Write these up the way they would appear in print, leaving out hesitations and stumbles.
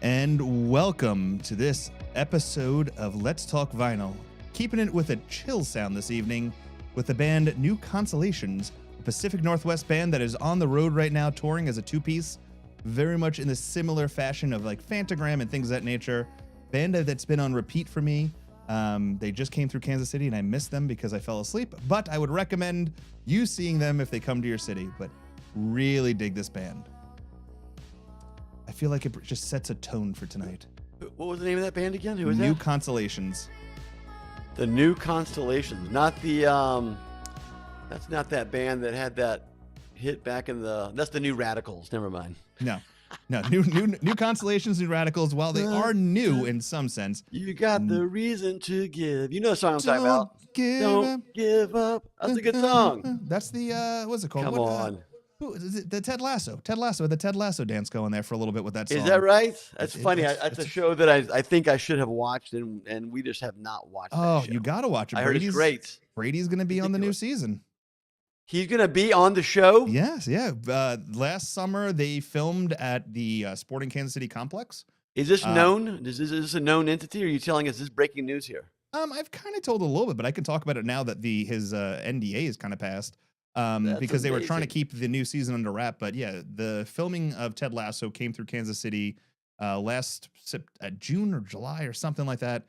And welcome to this episode of Let's Talk Vinyl. Keeping it with a chill sound this evening with the band New Constellations, a Pacific Northwest band that is on the road right now touring as a two-piece, very much in the similar fashion of like Phantogram and things of that nature. Band that's been on repeat for me. They just came through Kansas City and I missed them because I fell asleep, but I would recommend you seeing them if they come to your city, but really dig this band. I feel like it just sets a tone for tonight. What was the name of that band again? Who was that? New Constellations. The New Constellations, not the that's not that band that had that hit back in the. That's the New Radicals. Never mind. No, New Constellations, New Radicals. While they are new in some sense, you got the reason to give. You know the song I'm talking about. Don't give up. That's a good song. That's the what's it called? Come on. Is it the Ted Lasso? Ted Lasso, the Ted Lasso dance going there for a little bit with that song. Is that right? That's funny. That's a show that I think I should have watched, and we just have not watched. Oh, that show. You got to watch it. I heard it's great. Brady's going to be on the new season. He's going to be on the show? Yes, yeah. Last summer, they filmed at the Sporting Kansas City complex. Is this known? Is this a known entity, or are you telling us this is breaking news here? I've kind of told a little bit, but I can talk about it now that his NDA is kind of passed. Because they were trying to keep the new season under wrap. But yeah, the filming of Ted Lasso came through Kansas City last June or July or something like that.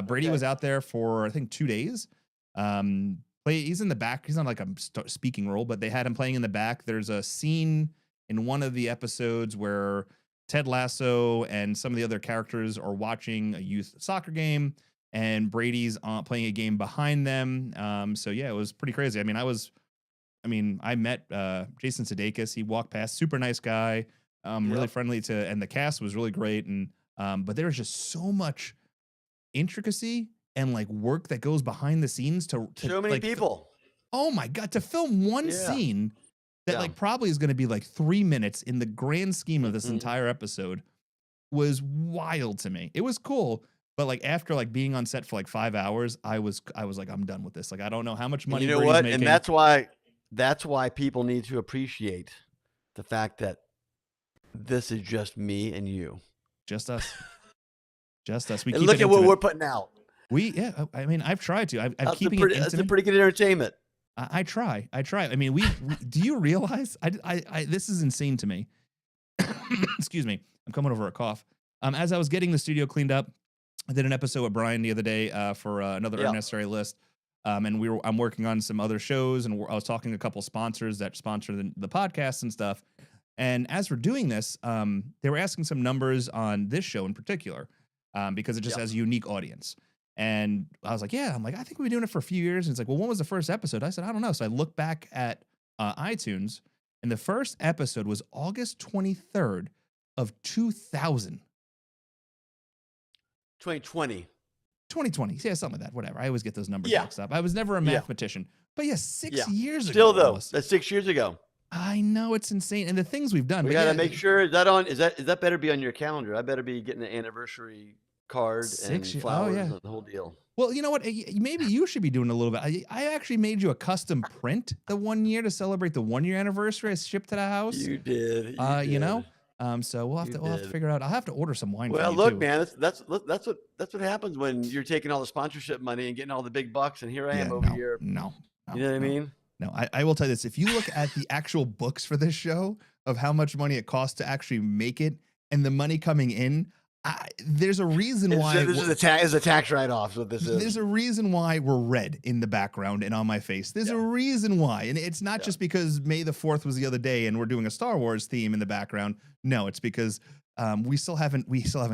Brady was out there for, I think, 2 days. He's in the back. He's on like a speaking role, but they had him playing in the back. There's a scene in one of the episodes where Ted Lasso and some of the other characters are watching a youth soccer game, and Brady's playing a game behind them. So yeah, it was pretty crazy. I met Jason Sudeikis. He walked past, super nice guy, really friendly and the cast was really great. And but there was just so much intricacy and like work that goes behind the scenes to so many people. Oh my God, to film one scene that like probably is going to be like 3 minutes in the grand scheme of this entire episode was wild to me. It was cool. But like after like being on set for like 5 hours, I was like, I'm done with this. Like, I don't know how much money. You know what? Making. And that's why people need to appreciate the fact that this is just me and you. Just us. Just us. We and look at what we're putting out. I've tried to. I'm keeping it intimate. That's a pretty good entertainment. I try. I mean, we do you realize? This is insane to me. Excuse me. I'm coming over a cough. As I was getting the studio cleaned up, I did an episode with Brian the other day for another Unnecessary List. And I'm working on some other shows, and I was talking to a couple sponsors that sponsor the podcast and stuff. And as we're doing this, they were asking some numbers on this show in particular, because it just has a unique audience. And I was like, I think we've been doing it for a few years. And it's like, well, when was the first episode? I said, I don't know. So I looked back at iTunes, and the first episode was August 23rd of 2000. 2020. 2020, yeah, something like that. Whatever. I always get those numbers mixed up. I was never a mathematician, but 6 years ago. Still though, that's 6 years ago. I know, it's insane, and the things we've done. We gotta make sure is that better be on your calendar. I better be getting an anniversary card and flowers and the whole deal. Well, you know what? Maybe you should be doing a little bit. I actually made you a custom print the 1 year to celebrate the 1 year anniversary. I shipped to the house. You did. You know. So we'll have to figure out. I'll have to order some wine. Well, for you look, too. Man, that's what happens when you're taking all the sponsorship money and getting all the big bucks, and here I am over here. No, you know what I mean? No, I will tell you this: if you look at the actual books for this show of how much money it costs to actually make it, and the money coming in, there's a reason why this is a tax write-off. What this is. There's a reason why we're red in the background and on my face. There's a reason why, and it's not just because May the 4th was the other day and we're doing a Star Wars theme in the background. No, it's because we still haven't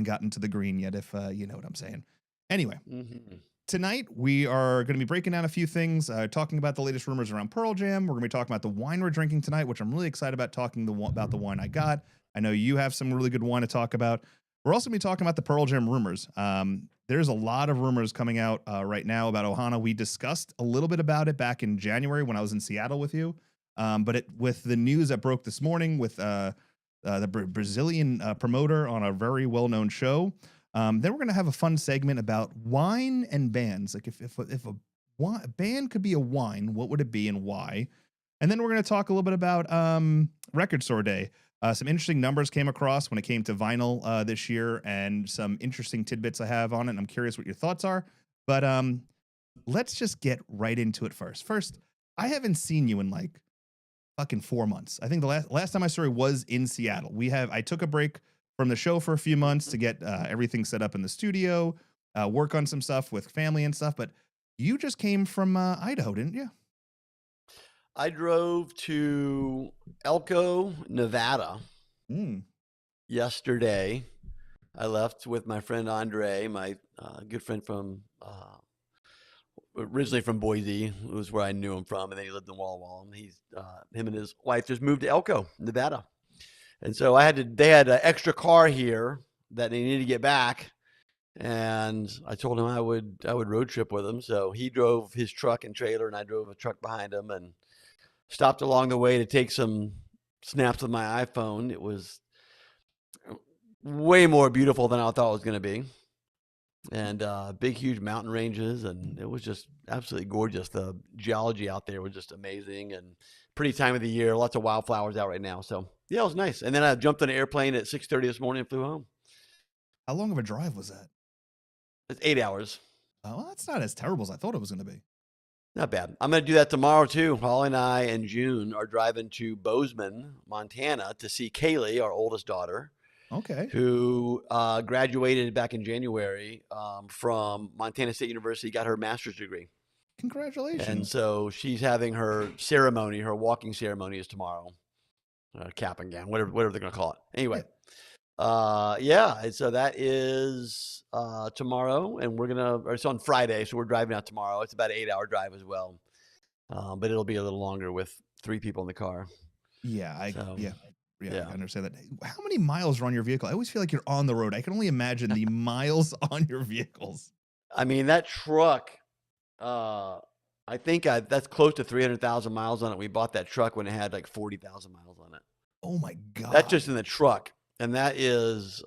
gotten to the green yet. If you know what I'm saying. Anyway, tonight we are going to be breaking down a few things, talking about the latest rumors around Pearl Jam. We're going to be talking about the wine we're drinking tonight, which I'm really excited about. About the wine I got. I know you have some really good wine to talk about. We're also going to be talking about the Pearl Jam rumors. There's a lot of rumors coming out right now about Ohana. We discussed a little bit about it back in January when I was in Seattle with you. But with the news that broke this morning with the Brazilian promoter on a very well-known show, then we're going to have a fun segment about wine and bands. Like if a band could be a wine, what would it be and why? And then we're going to talk a little bit about Record Store Day. Some interesting numbers came across when it came to vinyl this year, and some interesting tidbits I have on it. And I'm curious what your thoughts are. But let's just get right into it first. First, I haven't seen you in like fucking 4 months. I think the last time I saw you was in Seattle. I took a break from the show for a few months to get everything set up in the studio, work on some stuff with family and stuff. But you just came from Idaho, didn't you? I drove to Elko, Nevada yesterday. I left with my friend Andre, my good friend from originally from Boise. It was where I knew him from, and then he lived in Walla Walla. And him and his wife just moved to Elko, Nevada. And so they had an extra car here that they needed to get back. And I told him I would road trip with him. So he drove his truck and trailer, and I drove a truck behind him, and stopped along the way to take some snaps with my iPhone. It was way more beautiful than I thought it was going to be. And big, huge mountain ranges. And it was just absolutely gorgeous. The geology out there was just amazing, and pretty time of the year. Lots of wildflowers out right now. So yeah, it was nice. And then I jumped on an airplane at 6:30 this morning and flew home. How long of a drive was that? It's 8 hours. Oh, well, that's not as terrible as I thought it was going to be. Not bad. I'm going to do that tomorrow too. Holly and I and June are driving to Bozeman, Montana to see Kaylee, our oldest daughter. Okay. Who graduated back in January from Montana State University, got her master's degree. Congratulations. And so she's having her ceremony, her walking ceremony is tomorrow. Cap and gown, whatever they're going to call it. Anyway, and so that is tomorrow, and it's on Friday, so we're driving out tomorrow. It's about an 8-hour drive as well, but it'll be a little longer with 3 people in the car. Yeah, I understand that. How many miles are on your vehicle? I always feel like you're on the road. I can only imagine the miles on your vehicles. I mean, that truck, I think that's close to 300,000 miles on it. We bought that truck when it had like 40,000 miles on it. Oh my God. That's just in the truck. And that is,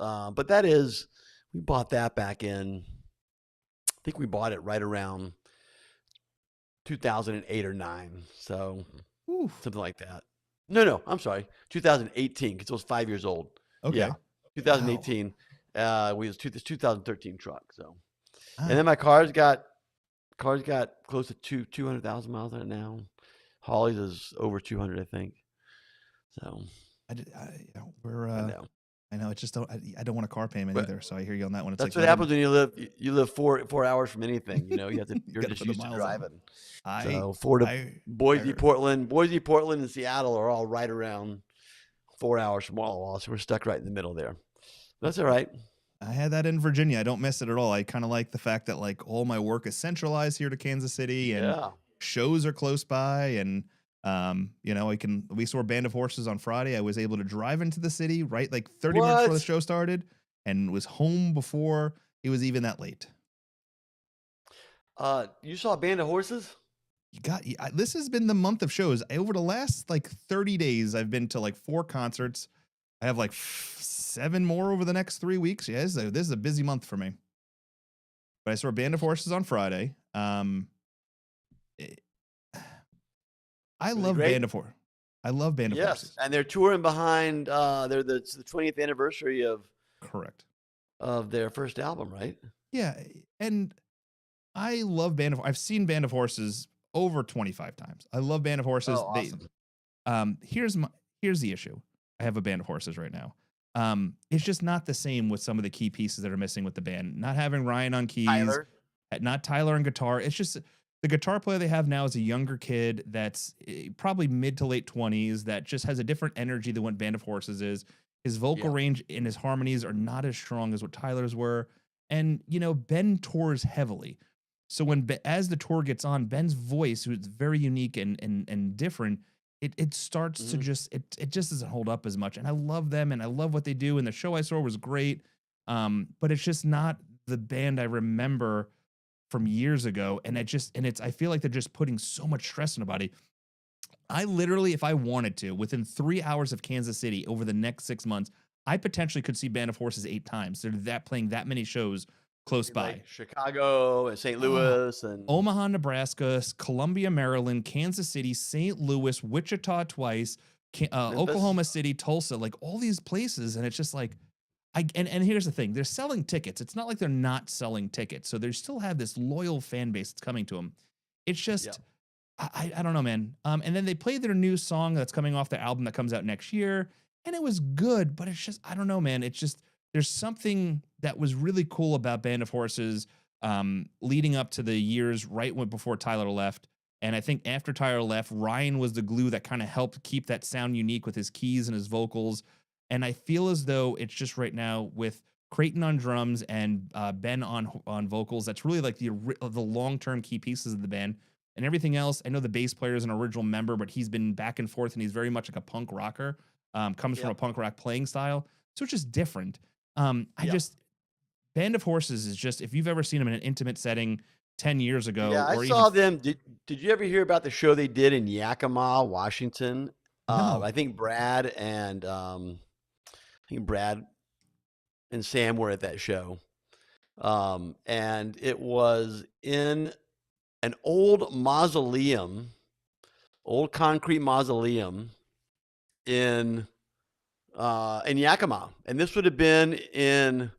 we bought that back in, I think we bought it right around 2008 or 9. So something like that. No, I'm sorry. 2018, because it was 5 years old. Okay. Yeah. 2018. We was this 2013 truck. So, and then my car's got close to 200,000 miles on it now. Holly's is over 200, I think. So I know. It's just I don't want a car payment either. So I hear you on that one. It's that's like what happens when you live 4 hours from anything. You know, you're just used to driving. Boise, Portland, and Seattle are all right around 4 hours from Walla Walla. So we're stuck right in the middle there. That's all right. I had that in Virginia. I don't miss it at all. I kind of like the fact that like all my work is centralized here to Kansas City, and shows are close by, and we saw Band of Horses on Friday. I was able to drive into the city right like 30 minutes before the show started, and was home before it was even that late. You saw Band of Horses? This has been the month of shows. Over the last like 30 days, I've been to like 4 concerts. I have like 7 more over the next 3 weeks. Yeah, this is a busy month for me. But I saw Band of Horses on Friday. I love Band of Horses. I love Band of Horses. And they're touring behind. It's the 20th anniversary of their first album, right? Yeah, and I love I've seen Band of Horses over 25 times. I love Band of Horses. Oh, awesome. Here's the issue. I have a Band of Horses right now. It's just not the same with some of the key pieces that are missing with the band. Not having Ryan on keys, not Tyler on guitar. It's just the guitar player they have now is a younger kid that's probably mid to late 20s that just has a different energy than what Band of Horses is. His vocal range and his harmonies are not as strong as what Tyler's were. And, Ben tours heavily. So as the tour gets on, Ben's voice, who's very unique and different, it starts to just doesn't hold up as much. And I love them, and I love what they do. And the show I saw was great. But it's just not the band I remember from years ago. And I feel like they're just putting so much stress on a body. I literally, if I wanted to, within 3 hours of Kansas City over the next 6 months, I potentially could see Band of Horses 8 times. They're playing that many shows close by. Like Chicago and St. Louis and Omaha, Nebraska, Columbia, Maryland, Kansas City, St. Louis, Wichita twice, Oklahoma City, Tulsa, like all these places. And it's just like, and here's the thing, they're selling tickets. It's not like they're not selling tickets. So they still have this loyal fan base that's coming to them. It's just, I don't know, man. And then they played their new song that's coming off the album that comes out next year. And it was good, but it's just, I don't know, man. It's just, there's something that was really cool about Band of Horses leading up to the years before Tyler left. And I think after Tyler left, Ryan was the glue that kind of helped keep that sound unique with his keys and his vocals. And I feel as though it's just right now with Creighton on drums and Ben on vocals, that's really like the long-term key pieces of the band. And everything else, I know the bass player is an original member, but he's been back and forth, and he's very much like a punk rocker, comes from a punk rock playing style. So it's just different. Band of Horses is just, if you've ever seen them in an intimate setting 10 years ago. Yeah, I saw them. Did you ever hear about the show they did in Yakima, Washington? No. I think Brad and Sam were at that show. And it was in an old mausoleum, old concrete mausoleum in Yakima. And this would have been in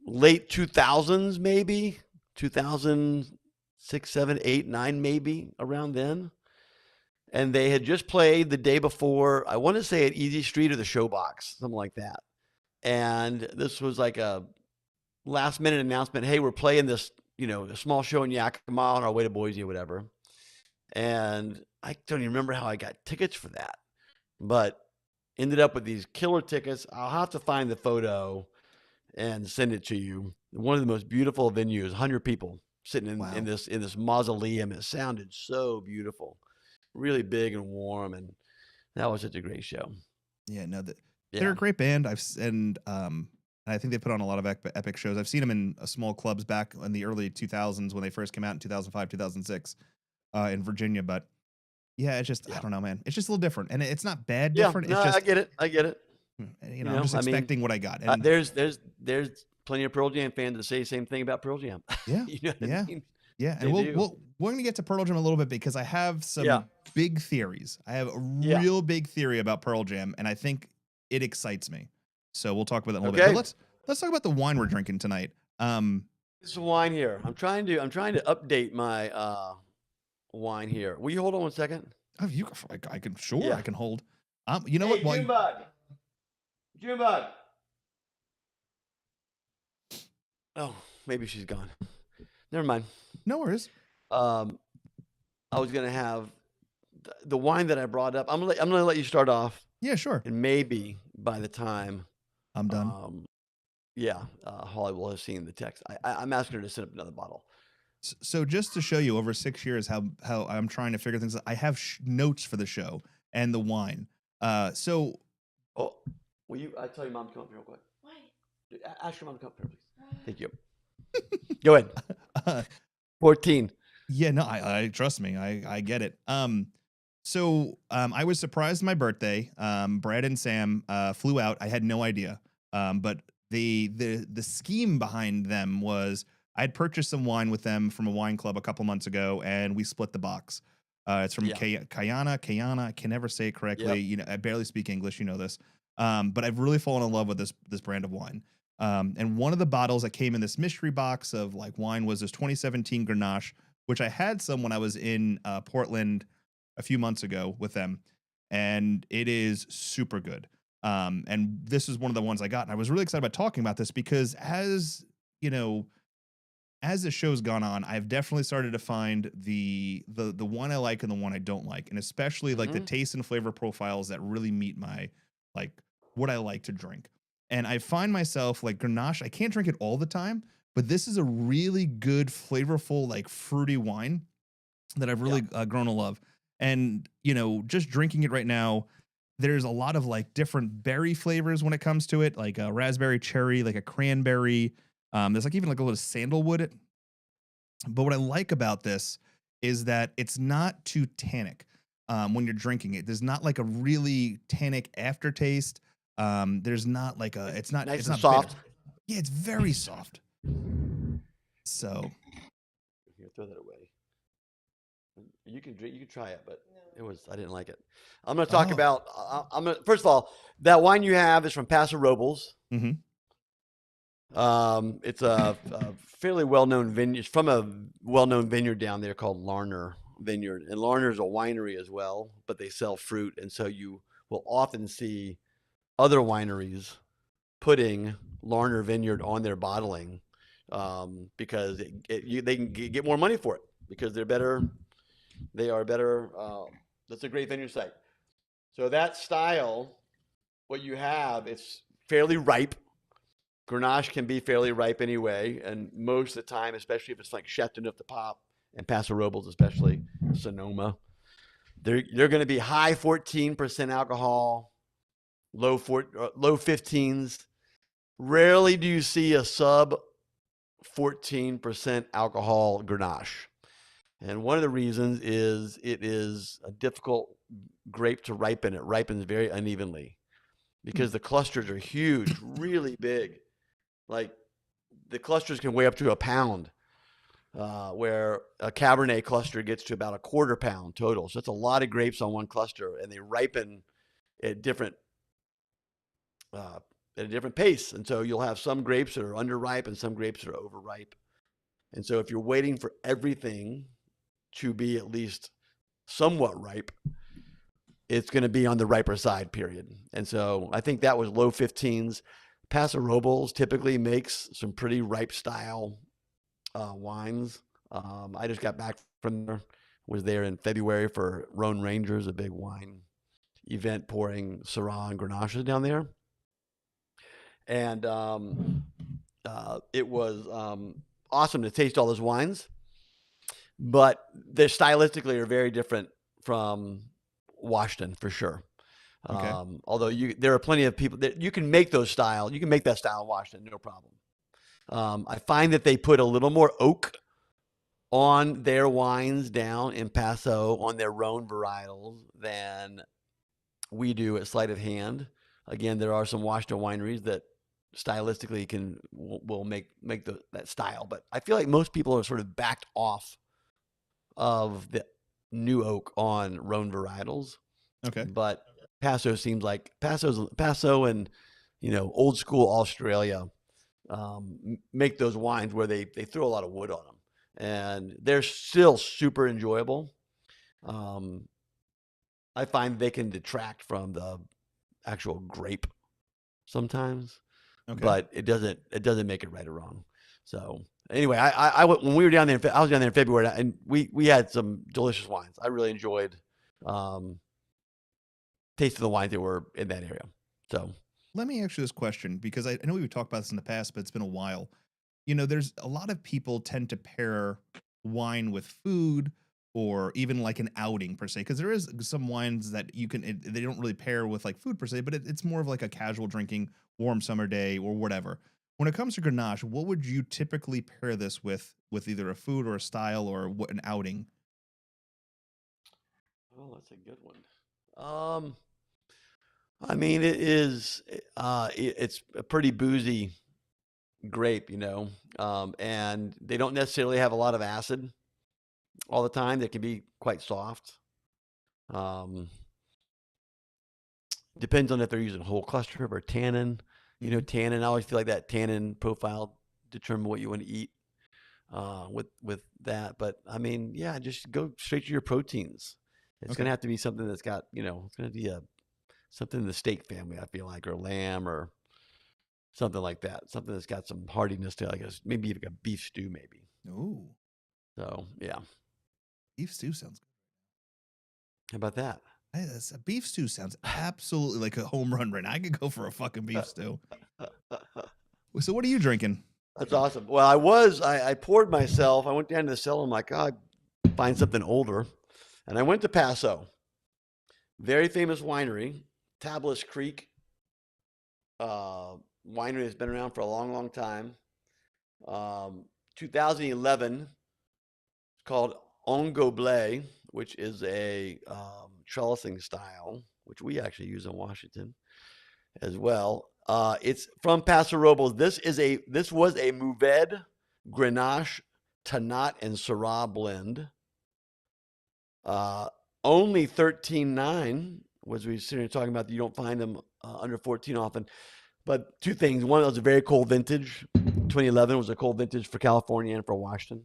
late 2000s, maybe 2006, 7, 8, 9, maybe around then. And they had just played the day before, I want to say at Easy Street or the Showbox, something like that. And this was like a last minute announcement. Hey, we're playing this, a small show in Yakima on our way to Boise or whatever. And I don't even remember how I got tickets for that, but ended up with these killer tickets. I'll have to find the photo and send it to you. One of the most beautiful venues, 100 people sitting in this mausoleum. It sounded so beautiful, really big and warm, and that was such a great show. Yeah, no, they're a great band. I think they put on a lot of epic shows. I've seen them in small clubs back in the early 2000s when they first came out in 2005, 2006 in Virginia. But yeah, it's just, I don't know, man. It's just a little different, and it's not bad different. No, it's just, I get it. I'm just expecting what I got. And there's plenty of Pearl Jam fans that say the same thing about Pearl Jam. Yeah, I mean? Yeah, and we're gonna get to Pearl Jam a little bit because I have some big theories. I have a real big theory about Pearl Jam, and I think it excites me. So we'll talk about that in a little bit. But let's talk about the wine we're drinking tonight. This wine here. I'm trying to update my wine here. Will you hold on 1 second? Oh, I can I can hold. You know what? Junebug. Oh, maybe she's gone. Never mind. No worries. I was gonna have the wine that I brought up. I'm gonna let you start off. Yeah, sure. And maybe by the time I'm done, Holly will have seen the text. I'm asking her to send up another bottle. So just to show you over 6 years how I'm trying to figure things out, I have notes for the show and the wine. Will you? I tell your mom to come up here real quick. Why? Ask your mom to come up here, please. Thank you. Go ahead. 14. Yeah, no, I trust me. I get it. I was surprised my birthday. Brad and Sam flew out. I had no idea. But the scheme behind them was I'd purchased some wine with them from a wine club a couple months ago, and we split the box. It's from KAENA. I can never say it correctly. Yep. I barely speak English. You know this. But I've really fallen in love with this brand of wine. And one of the bottles that came in this mystery box of like wine was this 2017 Grenache, which I had some when I was in Portland a few months ago with them, and it is super good. And this is one of the ones I got, and I was really excited about talking about this because as the show's gone on, I've definitely started to find the one I like and the one I don't like, and especially like the taste and flavor profiles that really meet my like what I like to drink. And I find myself like Grenache, I can't drink it all the time, but this is a really good, flavorful, like fruity wine that I've really grown to love. And, just drinking it right now, there's a lot of like different berry flavors when it comes to it, like a raspberry, cherry, like a cranberry. There's like even like a little sandalwood. But what I like about this is that it's not too tannic when you're drinking it. There's not like a really tannic aftertaste. There's not like it's not nice it's and not soft. bitter. Yeah, it's very soft. So here, throw that away. You can try it, but I didn't like it. I'm going to talk about. First of all, that wine you have is from Paso Robles. Mm-hmm. It's a fairly well-known vineyard. It's from a well-known vineyard down there called Larner Vineyard, and Larner is a winery as well, but they sell fruit, and so you will often see other wineries putting Larner Vineyard on their bottling because they can get more money for it because they're better. They are better. That's a great vineyard site. So that style, what you have, it's fairly ripe. Grenache can be fairly ripe anyway, and most of the time, especially if it's like Chateauneuf de Pape and Paso Robles, especially Sonoma, they're going to be high 14% alcohol, low 15s. Rarely do you see a sub 14% alcohol Grenache. And one of the reasons is it is a difficult grape to ripen. It ripens very unevenly because the clusters are huge, really big. Like the clusters can weigh up to a pound, where a Cabernet cluster gets to about a quarter pound total. So that's a lot of grapes on one cluster, and they ripen at different pace. And so you'll have some grapes that are underripe and some grapes that are overripe. And so if you're waiting for everything to be at least somewhat ripe, it's going to be on the riper side, period. And so I think that was low 15s. Paso Robles typically makes some pretty ripe style wines. I just got back from there, was there in February for Rhone Rangers, a big wine event pouring Syrah and Grenaches down there. And it was awesome to taste all those wines, but they stylistically are very different from Washington for sure. Okay. Although there are plenty of people that you can make those style. You can make that style in Washington, no problem. I find that they put a little more oak on their wines down in Paso on their Rhone varietals than we do at Sleight of Hand. Again, there are some Washington wineries that stylistically will make that style, but I feel like most people are sort of backed off of the new oak on Rhone varietals. Okay. But Paso seems like Paso and old school Australia make those wines where they throw a lot of wood on them, and they're still super enjoyable. I find they can detract from the actual grape sometimes, but it doesn't make it right or wrong. So anyway, I when we were down there, I was down there in February, and we had some delicious wines. I really enjoyed tasting the wines that were in that area. So let me ask you this question, because I know we've talked about this in the past, but it's been a while. There's a lot of people tend to pair wine with food or even like an outing per se, because there is some wines that they don't really pair with like food per se, but it's more of like a casual drinking, warm summer day or whatever. When it comes to Grenache, what would you typically pair this with either a food or a style or an outing? Oh, that's a good one. I mean, it's a pretty boozy grape, and they don't necessarily have a lot of acid all the time. They can be quite soft. Depends on if they're using whole cluster or tannin. Tannin, I always feel like that tannin profile determine what you want to eat with that. But I mean, yeah, just go straight to your proteins. It's going to have to be something that's got, it's going to be something in the steak family, I feel like, or lamb or something like that. Something that's got some hardiness to it, I guess. Maybe even a beef stew, maybe. Ooh. So, yeah. Beef stew sounds good. How about that? Hey, a beef stew sounds absolutely like a home run right now. I could go for a fucking beef stew. So what are you drinking? That's awesome. Well, I poured myself. I went down to the cellar. I'm like, find something older. And I went to Paso. Very famous winery, Tablas Creek. Winery has been around for a long, long time. 2011, it's called Ongoblé, which is a trellising style, which we actually use in Washington as well. It's from Paso Robles. This was a Mourvèdre Grenache Tannat and Syrah blend. Only 13.9, was we sitting here talking about that you don't find them under 14 often. But two things. One, it was a very cold vintage. 2011 was a cold vintage for California and for Washington.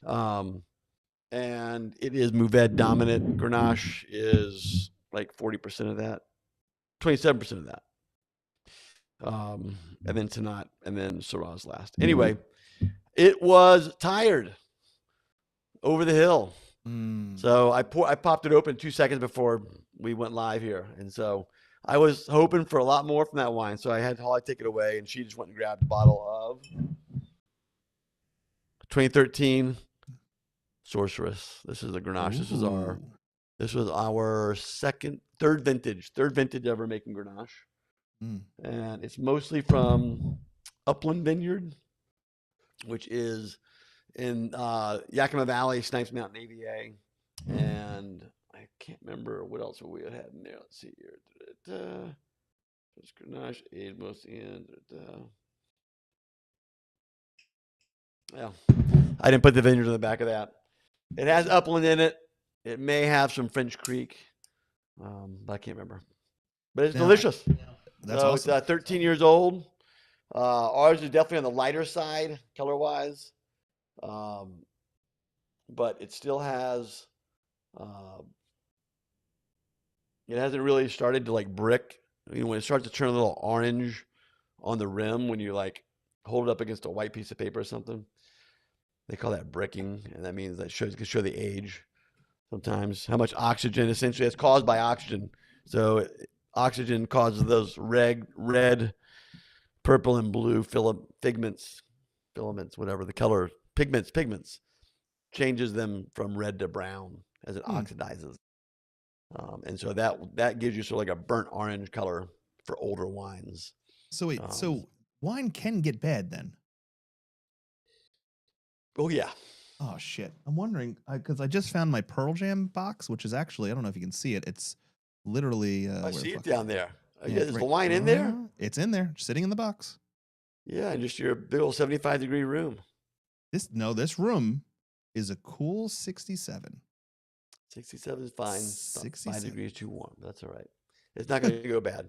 And it is Mourvèdre dominant. Grenache is like 40% of that, 27% of that. And then Tannat, and then Syrah's last. Anyway, it was tired over the hill. So I popped it open 2 seconds before we went live here. And so I was hoping for a lot more from that wine. So I had Holly take it away, and she just went and grabbed a bottle of 2013 Sorceress. This is a Grenache. Ooh. This was our third vintage ever making Grenache. And it's mostly from Upland Vineyard, which is in Yakima Valley, Snipes Mountain AVA. And I can't remember what else we had in there. Let's see here. It's Grenache, aged mostly in. Yeah, I didn't put the vineyard on the back of that. It has Upland in it. It may have some French Creek, but I can't remember. But it's delicious. That's awesome. It's 13 years old. Ours is definitely on the lighter side, color-wise. But it still has, it hasn't really started to like brick. When it starts to turn a little orange on the rim, when you like hold it up against a white piece of paper or something, they call that bricking. And that means that can show the age sometimes, how much oxygen essentially it's caused by oxygen. So oxygen causes those red, purple, and blue filaments, whatever the color, pigments, changes them from red to brown as it oxidizes. And so that gives you sort of like a burnt orange color for older wines. So wait, so wine can get bad then? Oh yeah. Oh shit! I'm wondering because I just found my Pearl Jam box, which is actually, I don't know if you can see it. It's literally. I see it down there. Yeah, is the wine in there? It's in there, sitting in the box. Yeah, and just your big old 75-degree room. This room is a cool 67. 67 is fine. 67. 5 degrees too warm. That's all right. It's not going to go bad.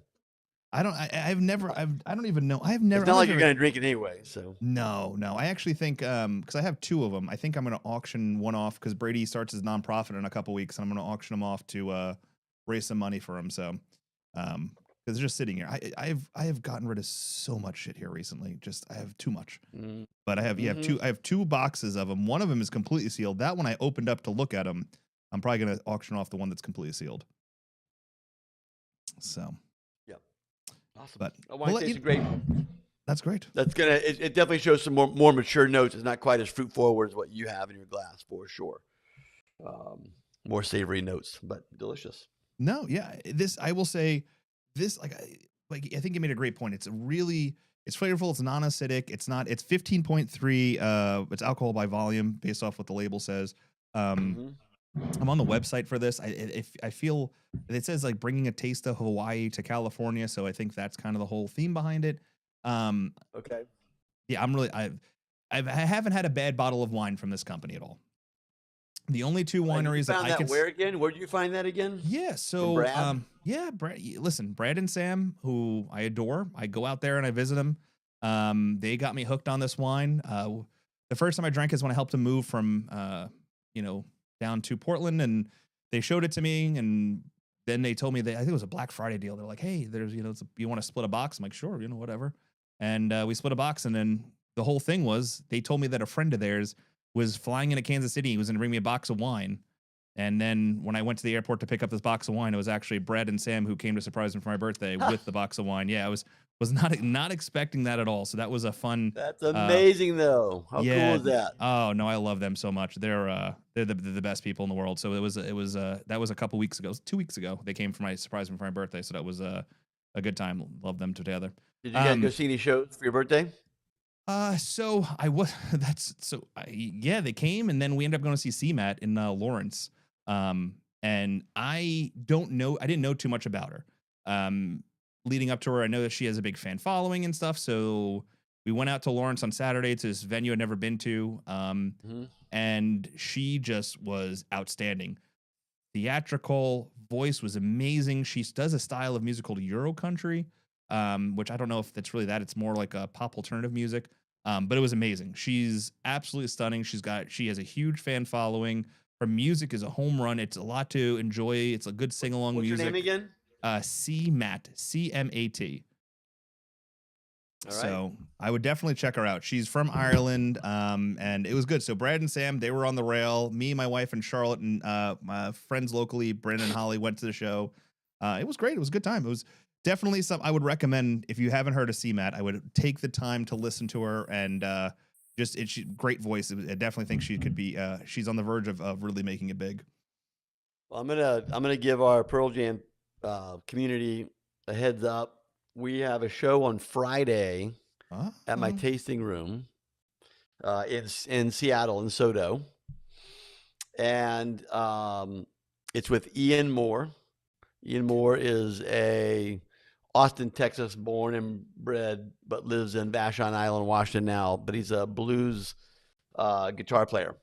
I don't even know. It's not like you're going to drink it anyway. So no. I actually think because I have two of them. I think I'm going to auction one off because Brady starts his nonprofit in a couple weeks, and I'm going to auction them off to raise some money for him. So because they're just sitting here. I have gotten rid of so much shit here recently. I have too much. But I have two boxes of them. One of them is completely sealed. That one I opened up to look at them. I'm probably going to auction off the one that's completely sealed. So. Awesome. But wine tastes great. That's great. It definitely shows some more mature notes. It's not quite as fruit forward as what you have in your glass for sure. More savory notes, but delicious. No, yeah. I will say this, I think you made a great point. It's flavorful. It's non-acidic. It's 15.3. It's alcohol by volume based off what the label says. I'm on the website for this. I feel it says like bringing a taste of Hawaii to California, so I think that's kind of the whole theme behind it. Okay. Yeah, I haven't had a bad bottle of wine from this company at all. The only two wineries that I can. Where again? Where did you find that again? Yeah, so Brad? Brad. Listen, Brad and Sam, who I adore. I go out there and I visit them. They got me hooked on this wine. The first time I drank is when I helped them move from down to Portland, and they showed it to me, and then they told me I think it was a Black Friday deal. They're like, hey, there's, you want to split a box? I'm like, sure, whatever. And we split a box, and then the whole thing was they told me that a friend of theirs was flying into Kansas City. He was going to bring me a box of wine. And then when I went to the airport to pick up this box of wine, it was actually Brad and Sam who came to surprise me for my birthday with the box of wine. Yeah, I was not expecting that at all. So that was a fun. That's amazing, though. How cool is that? Oh no, I love them so much. They're the best people in the world. So that was a couple weeks ago. It was 2 weeks ago. They came for my surprise me for my birthday. So that was a good time. Love them together. Did you guys go see any shows for your birthday? They came, and then we ended up going to see CMAT in Lawrence. And I didn't know too much about her. leading up to her. I know that she has a big fan following and stuff. So we went out to Lawrence on Saturday to this venue I'd never been to. And she just was outstanding. Theatrical, voice was amazing. She does a style of music called Euro country, which I don't know if that's really that. It's more like a pop alternative music. But it was amazing. She's absolutely stunning. She has a huge fan following. Her music is a home run. It's a lot to enjoy. It's a good sing along music. What's your name again? CMAT, CMAT. All right. So I would definitely check her out. She's from Ireland, and it was good. So Brad and Sam, they were on the rail. Me, my wife, and Charlotte, and my friends locally, Brendan and Holly, went to the show. It was great. It was a good time. It was definitely something I would recommend. If you haven't heard of CMAT, I would take the time to listen to her, and it's great voice. I definitely think she could be. She's on the verge of really making it big. Well, I'm gonna give our Pearl Jam community a heads up. We have a show on Friday at my tasting room in Seattle, in Sodo. And it's with Ian Moore. Ian Moore is a Austin, Texas born and bred, but lives in Vashon Island, Washington now. But he's a blues guitar player,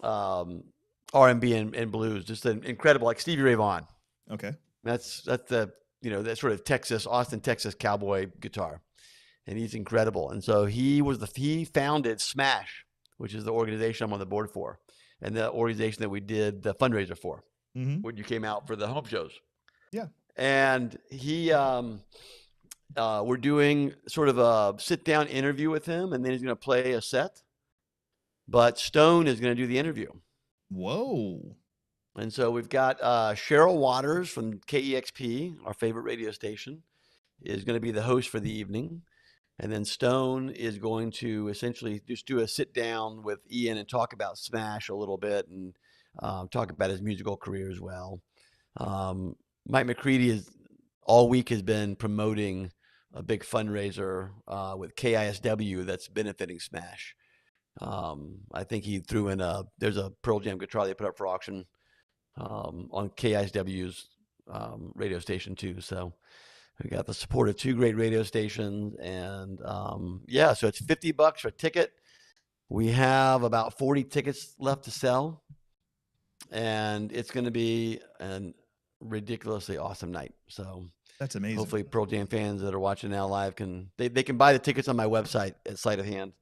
R&B and blues. Just an incredible, like Stevie Ray Vaughan. Okay. That's the that sort of Austin, Texas cowboy guitar, and he's incredible. And so he founded Smash, which is the organization I'm on the board for, and the organization that we did the fundraiser for when you came out for the home shows. Yeah. And we're doing sort of a sit down interview with him, and then he's going to play a set. But Stone is going to do the interview. Whoa. And so we've got Cheryl Waters from KEXP, our favorite radio station, is going to be the host for the evening. And then Stone is going to essentially just do a sit down with Ian and talk about Smash a little bit and talk about his musical career as well. Mike McCready all week has been promoting a big fundraiser with KISW that's benefiting Smash. I think he threw in there's a Pearl Jam guitar they put up for auction on KISW's radio station too. So we got the support of 2 great radio stations, and so it's $50 for a ticket. We have about 40 tickets left to sell, and it's going to be an ridiculously awesome night. So that's amazing. Hopefully Pearl Jam fans that are watching now live can buy the tickets on my website at Sleight of Hand.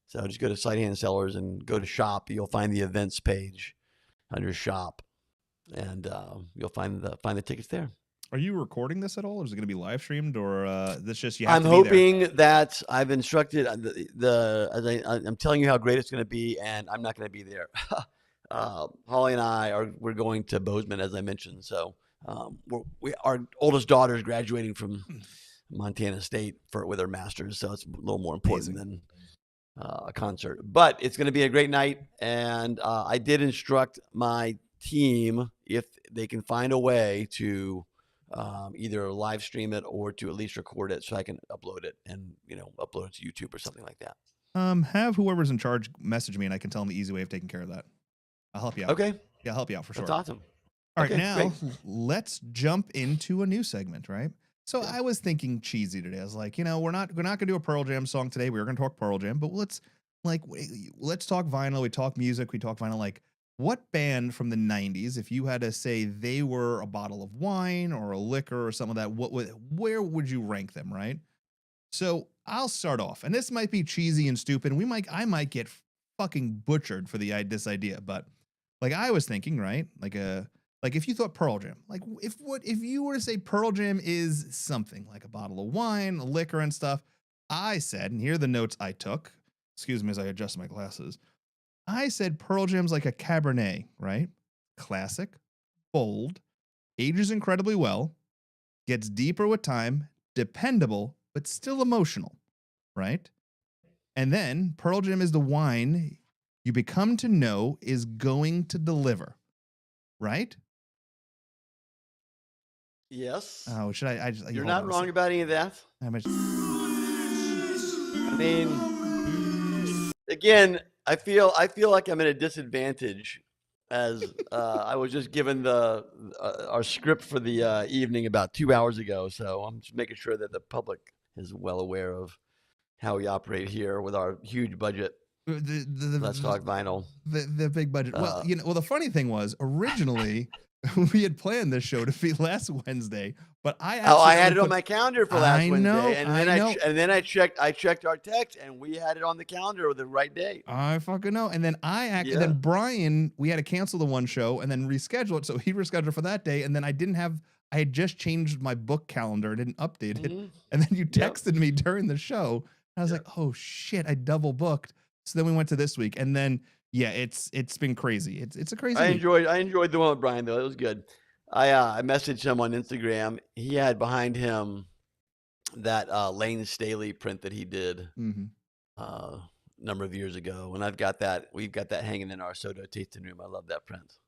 So just go to Sleight of Hand Sellers and go to shop. You'll find the events page under shop, and you'll find the tickets there. Are you recording this at all, or is it going to be live streamed, or this just you have I'm to be hoping there? that I've instructed I'm telling you how great it's going to be, and I'm not going to be there. Holly and we're going to Bozeman, as I mentioned. So our oldest daughter is graduating from Montana State with her master's, so it's a little more important than a concert. But it's going to be a great night, and I did instruct my team if they can find a way to either live stream it or to at least record it so I can upload it and upload it to YouTube or something like that. Have whoever's in charge message me, and I can tell them the easy way of taking care of that. I'll help you out. Okay. Yeah, I'll help you out for sure. That's awesome. All right, now great. Let's jump into a new segment, right? So I was thinking cheesy today. I was like, we're not going to do a Pearl Jam song today. We were going to talk Pearl Jam, but let's talk vinyl. We talk music. We talk vinyl. Like, what band from the 90s, if you had to say they were a bottle of wine or a liquor or something like that, where would you rank them, right? So I'll start off, and this might be cheesy and stupid. I might get fucking butchered for this idea, but like I was thinking, right? Like if you thought Pearl Jam, like if you were to say Pearl Jam is something like a bottle of wine, a liquor and stuff, I said, and here are the notes I took. Excuse me as I adjust my glasses. I said Pearl Jam's like a Cabernet, right? Classic, bold, ages incredibly well, gets deeper with time, dependable, but still emotional, right? And then Pearl Jam is the wine you become to know is going to deliver, right? Yes. Oh, should I You're not wrong about any of that. I mean, again, I feel like I'm at a disadvantage as I was just given the our script for the evening about 2 hours ago. So I'm just making sure that the public is well aware of how we operate here with our huge budget. Let's Talk Vinyl. The big budget. Well, Uh, the funny thing was originally we had planned this show to be last Wednesday, but I I had accidentally it on put. my calendar for last I know, Wednesday, and I then know. and then I checked our text, and we had it on the calendar with the right date. I fucking know. And then and Yeah. then Brian, we had to cancel the one show and then reschedule it. So he rescheduled for that day. And then I had just changed my book calendar, didn't update it. Mhm. And then you Yep. texted me during the show. And I was Yep. like, oh shit, I double booked. So then we went to this week. And then yeah, it's been crazy. It's a crazy week. I enjoyed the one with Brian though. It was good. I messaged him on Instagram. He had behind him that Lane Staley print that he did Mm-hmm. a number of years ago, and I've got that. We've got that hanging in our Soto tasting room. I love that print.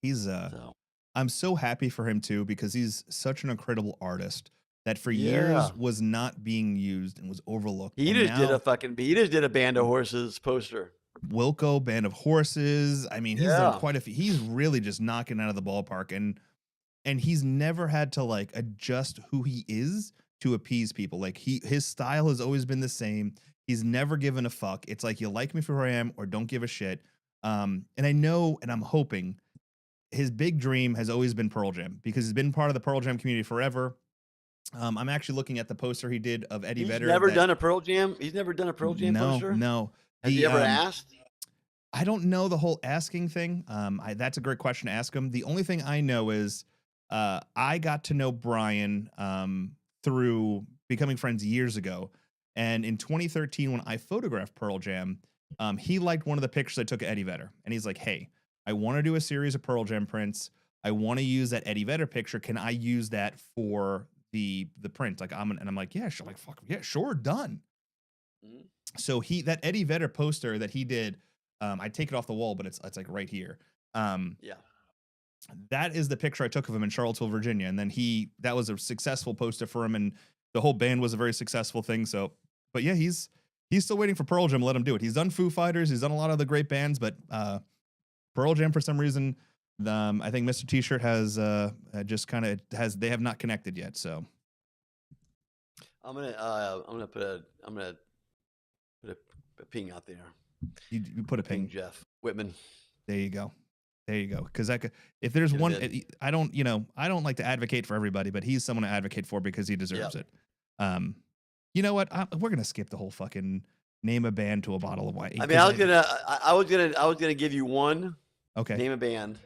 He's So I'm so happy for him too, because he's such an incredible artist that for years yeah, was not being used and was overlooked. he And just did now he just did a Band of Horses poster. Wilco, Band of Horses. I mean, he's done Yeah. quite a few. He's really just knocking out of the ballpark, and he's never had to like adjust who he is to appease people. Like his style has always been the same. He's never given a fuck. It's like, you like me for who I am or don't give a shit. And I know, and I'm hoping his big dream has always been Pearl Jam, because he's been part of the Pearl Jam community forever. I'm actually looking at the poster he did of Eddie He's Vedder. never done a Pearl Jam. He's never done a Pearl Jam poster. No. Has he ever asked? I don't know the whole asking thing. That's a great question to ask him. The only thing I know is I got to know Brian through becoming friends years ago. And in 2013, when I photographed Pearl Jam, he liked one of the pictures I took of Eddie Vedder. And he's like, hey, I want to do a series of Pearl Jam prints. I want to use that Eddie Vedder picture. Can I use that for the print? Like, I'm like, yeah, sure. Like, fuck, yeah, sure, done. Mhm. So that Eddie Vedder poster that he did, I take it off the wall, but it's like right here. Yeah. That is the picture I took of him in Charlottesville, Virginia. And then that was a successful poster for him, and the whole band was a very successful thing. So, but yeah, he's still waiting for Pearl Jam to let him do it. He's done Foo Fighters, he's done a lot of the great bands, but Pearl Jam, for some reason, I think Mr. T-Shirt has just kind of they have not connected yet. So I'm gonna put a ping out there. you put a Ping ping. Jeff Whitman. There you go. Because if there's Get one, it in. I don't like to advocate for everybody, but he's someone to advocate for because he deserves Yep. it. You know what? We're gonna skip the whole fucking name a band to a bottle of wine. I mean, I was gonna give you one. Okay. Name a band.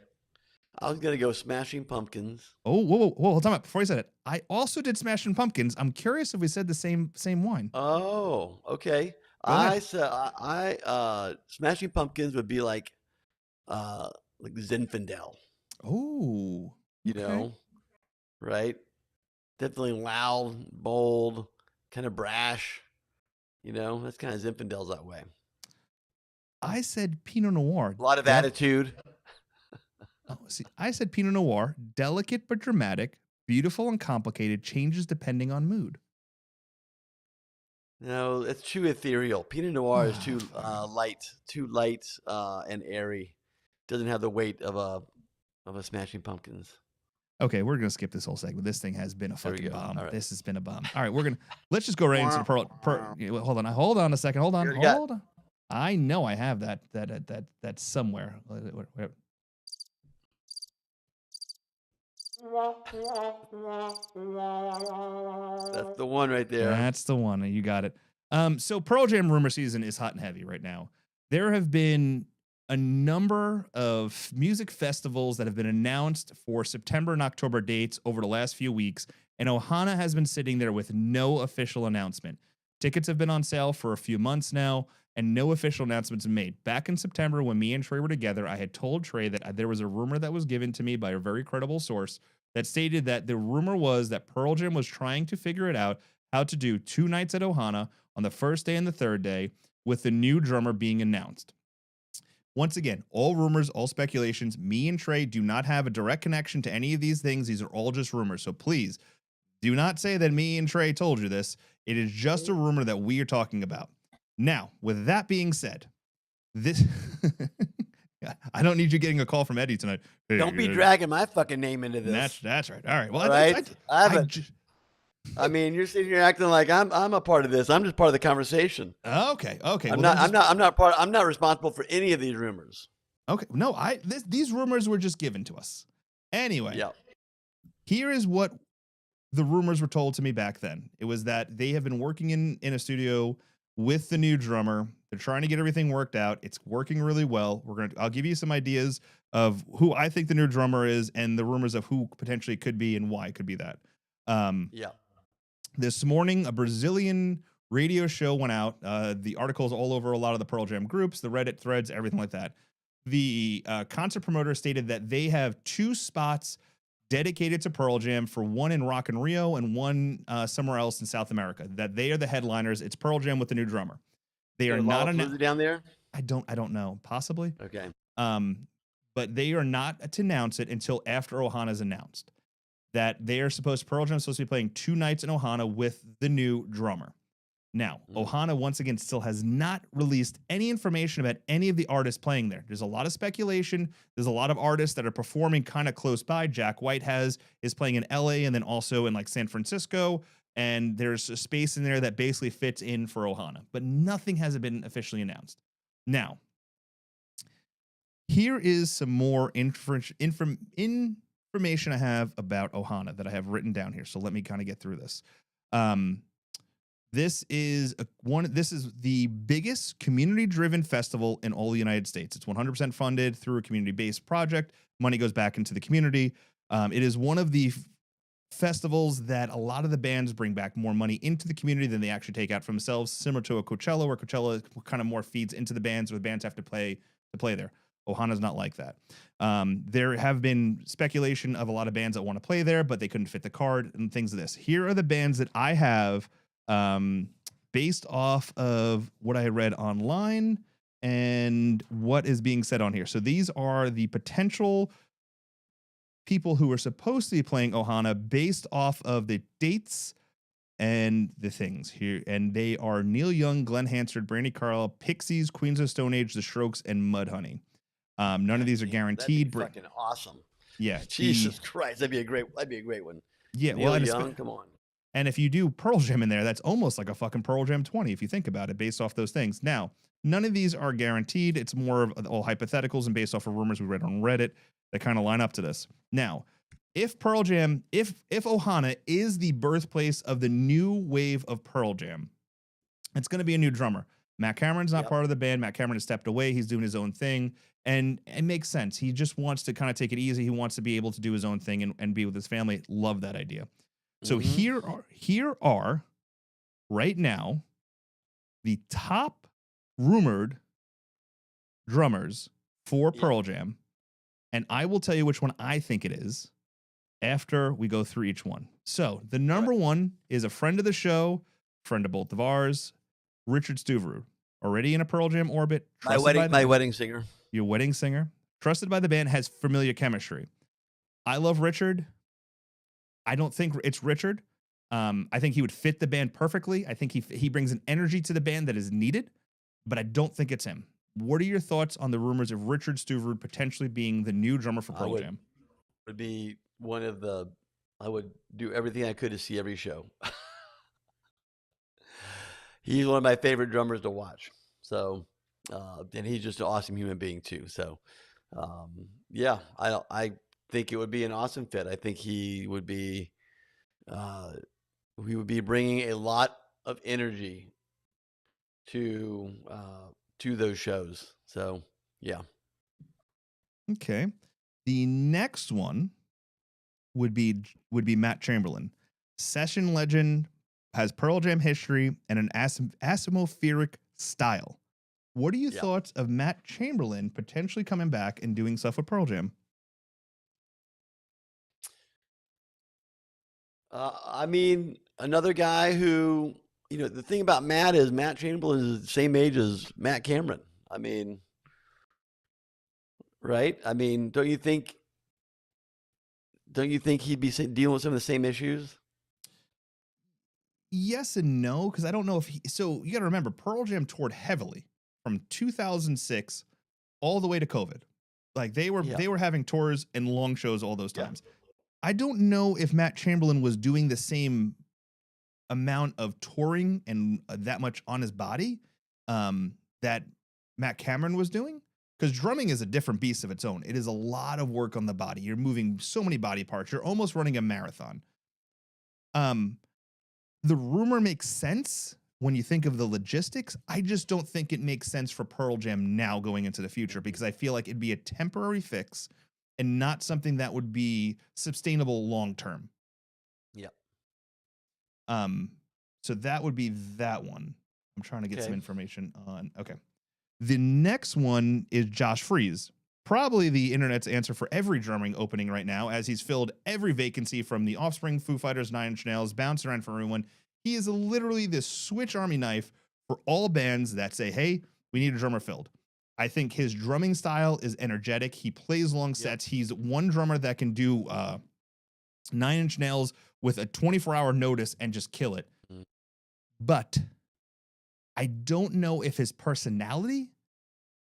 I was gonna go Smashing Pumpkins. Oh, whoa, hold on. Before you said it, I also did Smashing Pumpkins. I'm curious if we said the same one. Oh, okay. Go ahead. I said Smashing Pumpkins would be like Zinfandel, Oh, you okay. know, right? Definitely loud, bold, kind of brash. You know, that's kind of Zinfandel's that way. I said Pinot Noir. A lot of attitude. Oh, see, I said Pinot Noir, delicate but dramatic, beautiful and complicated, changes depending on mood. No, it's too ethereal. Pinot Noir is too light and airy. Doesn't have the weight of a Smashing Pumpkins. Okay, we're gonna skip this whole segment. This thing has been a fucking bomb. All right. This has been a bomb. All right, let's just go right into the Pearl. Hold on a second. Hold on. I know I have that somewhere. Where- That's the one right there. That's the one. You got it. So Pearl Jam rumor season is hot and heavy right now. There have been a number of music festivals that have been announced for September and October dates over the last few weeks, and Ohana has been sitting there with no official announcement. Tickets have been on sale for a few months now, and no official announcements made. Back in September, when me and Trey were together, I had told Trey that there was a rumor that was given to me by a very credible source that stated that the rumor was that Pearl Jam was trying to figure it out how to do 2 nights at Ohana on the first day and the third day, with the new drummer being announced. Once again, all rumors, all speculations. Me and Trey do not have a direct connection to any of these things. These are all just rumors. So please do not say that me and Trey told you this. It is just a rumor that we are talking about. Now, with that being said, this I don't need you getting a call from Eddie tonight. Hey, Don't be dragging my fucking name into this. That's right. All right. Well, all right. I mean, you're sitting here acting like I'm a part of this. I'm just part of the conversation. Okay. I'm not responsible for any of these rumors. Okay. No, these rumors were just given to us. Anyway. Yeah. Here is what the rumors were told to me back then. It was that they have been working in a studio with the new drummer. They're trying to get everything worked out. It's working really well. I'll give you some ideas of who I think the new drummer is and the rumors of who potentially could be and why it could be that. This morning, a Brazilian radio show went out. The articles all over a lot of the Pearl Jam groups, the Reddit threads, everything like that. The concert promoter stated that they have 2 spots dedicated to Pearl Jam, for one in Rock in Rio and one somewhere else in South America. That they are the headliners. It's Pearl Jam with the new drummer. They are not down there. I don't know. Possibly. Okay. But they are not to announce it until after Ohana's announced. That Pearl Jam is supposed to be playing 2 nights in Ohana with the new drummer. Now, Ohana, once again, still has not released any information about any of the artists playing there. There's a lot of speculation. There's a lot of artists that are performing kind of close by. Jack White is playing in LA and then also in like San Francisco. And there's a space in there that basically fits in for Ohana. But nothing has been officially announced. Now, here is some more information I have about Ohana that I have written down here. So let me kind of get through this. This is the biggest community-driven festival in all the United States. It's 100% funded through a community-based project. Money goes back into the community. It is one of the festivals that a lot of the bands bring back more money into the community than they actually take out for themselves, similar to a Coachella, where Coachella kind of more feeds into the bands, where the bands have to play there. Ohana's not like that. There have been speculation of a lot of bands that want to play there, but they couldn't fit the card and things of this. Here are the bands that I have based off of what I had read online and what is being said on here. So these are the potential people who are supposed to be playing Ohana based off of the dates and the things here. And they are Neil Young, Glenn Hansard, Brandy Carlisle, Pixies, Queens of Stone Age, The Strokes, and Mudhoney. None of these are guaranteed. That'd be fucking awesome. Yeah. Jesus Christ. That'd be a great one. Yeah. Neil Young, come on. And if you do Pearl Jam in there, that's almost like a fucking Pearl Jam 20, if you think about it, based off those things. Now, none of these are guaranteed. It's more of all hypotheticals and based off of rumors we read on Reddit that kind of line up to this. Now, if Pearl Jam, if Ohana is the birthplace of the new wave of Pearl Jam, it's going to be a new drummer. Matt Cameron's not part of the band. Matt Cameron has stepped away. He's doing his own thing. And it makes sense. He just wants to kind of take it easy. He wants to be able to do his own thing and be with his family. Love that idea. So here are right now the top rumored drummers for Pearl Jam, and I will tell you which one I think it is after we go through each one. So the number one is a friend of the show, friend of both of ours, Richard Stuverud, already in a Pearl Jam orbit. My wedding singer. Your wedding singer, trusted by the band, has familiar chemistry. I love Richard. I don't think it's Richard. I think he would fit the band perfectly. I think he brings an energy to the band that is needed, but I don't think it's him. What are your thoughts on the rumors of Richard Stuverud potentially being the new drummer for Pearl Jam? Would be I would do everything I could to see every show. He's one of my favorite drummers to watch. So, and he's just an awesome human being too. So, I think it would be an awesome fit. I think he would be bringing a lot of energy to those shows. So yeah. Okay. The next one would be Matt Chamberlain, session legend, has Pearl Jam history and an atmospheric style. What are your thoughts of Matt Chamberlain potentially coming back and doing stuff with Pearl Jam? I mean, another guy who, the thing about Matt is Matt Chamberlain is the same age as Matt Cameron. I mean, right? I mean, don't you think he'd be dealing with some of the same issues? Yes and no, because I don't know if so you got to remember, Pearl Jam toured heavily from 2006 all the way to COVID. Like they were having tours and long shows all those times. I don't know if Matt Chamberlain was doing the same amount of touring and that much on his body that Matt Cameron was doing, because drumming is a different beast of its own. It is a lot of work on the body. You're moving so many body parts. You're almost running a marathon. The rumor makes sense when you think of the logistics. I just don't think it makes sense for Pearl Jam now going into the future, because I feel like it'd be a temporary fix and not something that would be sustainable long term. Yeah. So that would be that one. I'm trying to get some information on. Okay. The next one is Josh Freese. Probably the internet's answer for every drumming opening right now, as he's filled every vacancy from The Offspring, Foo Fighters, Nine Inch Nails, Bounce Around for everyone. He is literally this switch army knife for all bands that say, hey, we need a drummer filled. I think his drumming style is energetic. He plays long sets. He's one drummer that can do 9 Inch Nails with a 24-hour notice and just kill it. But I don't know if his personality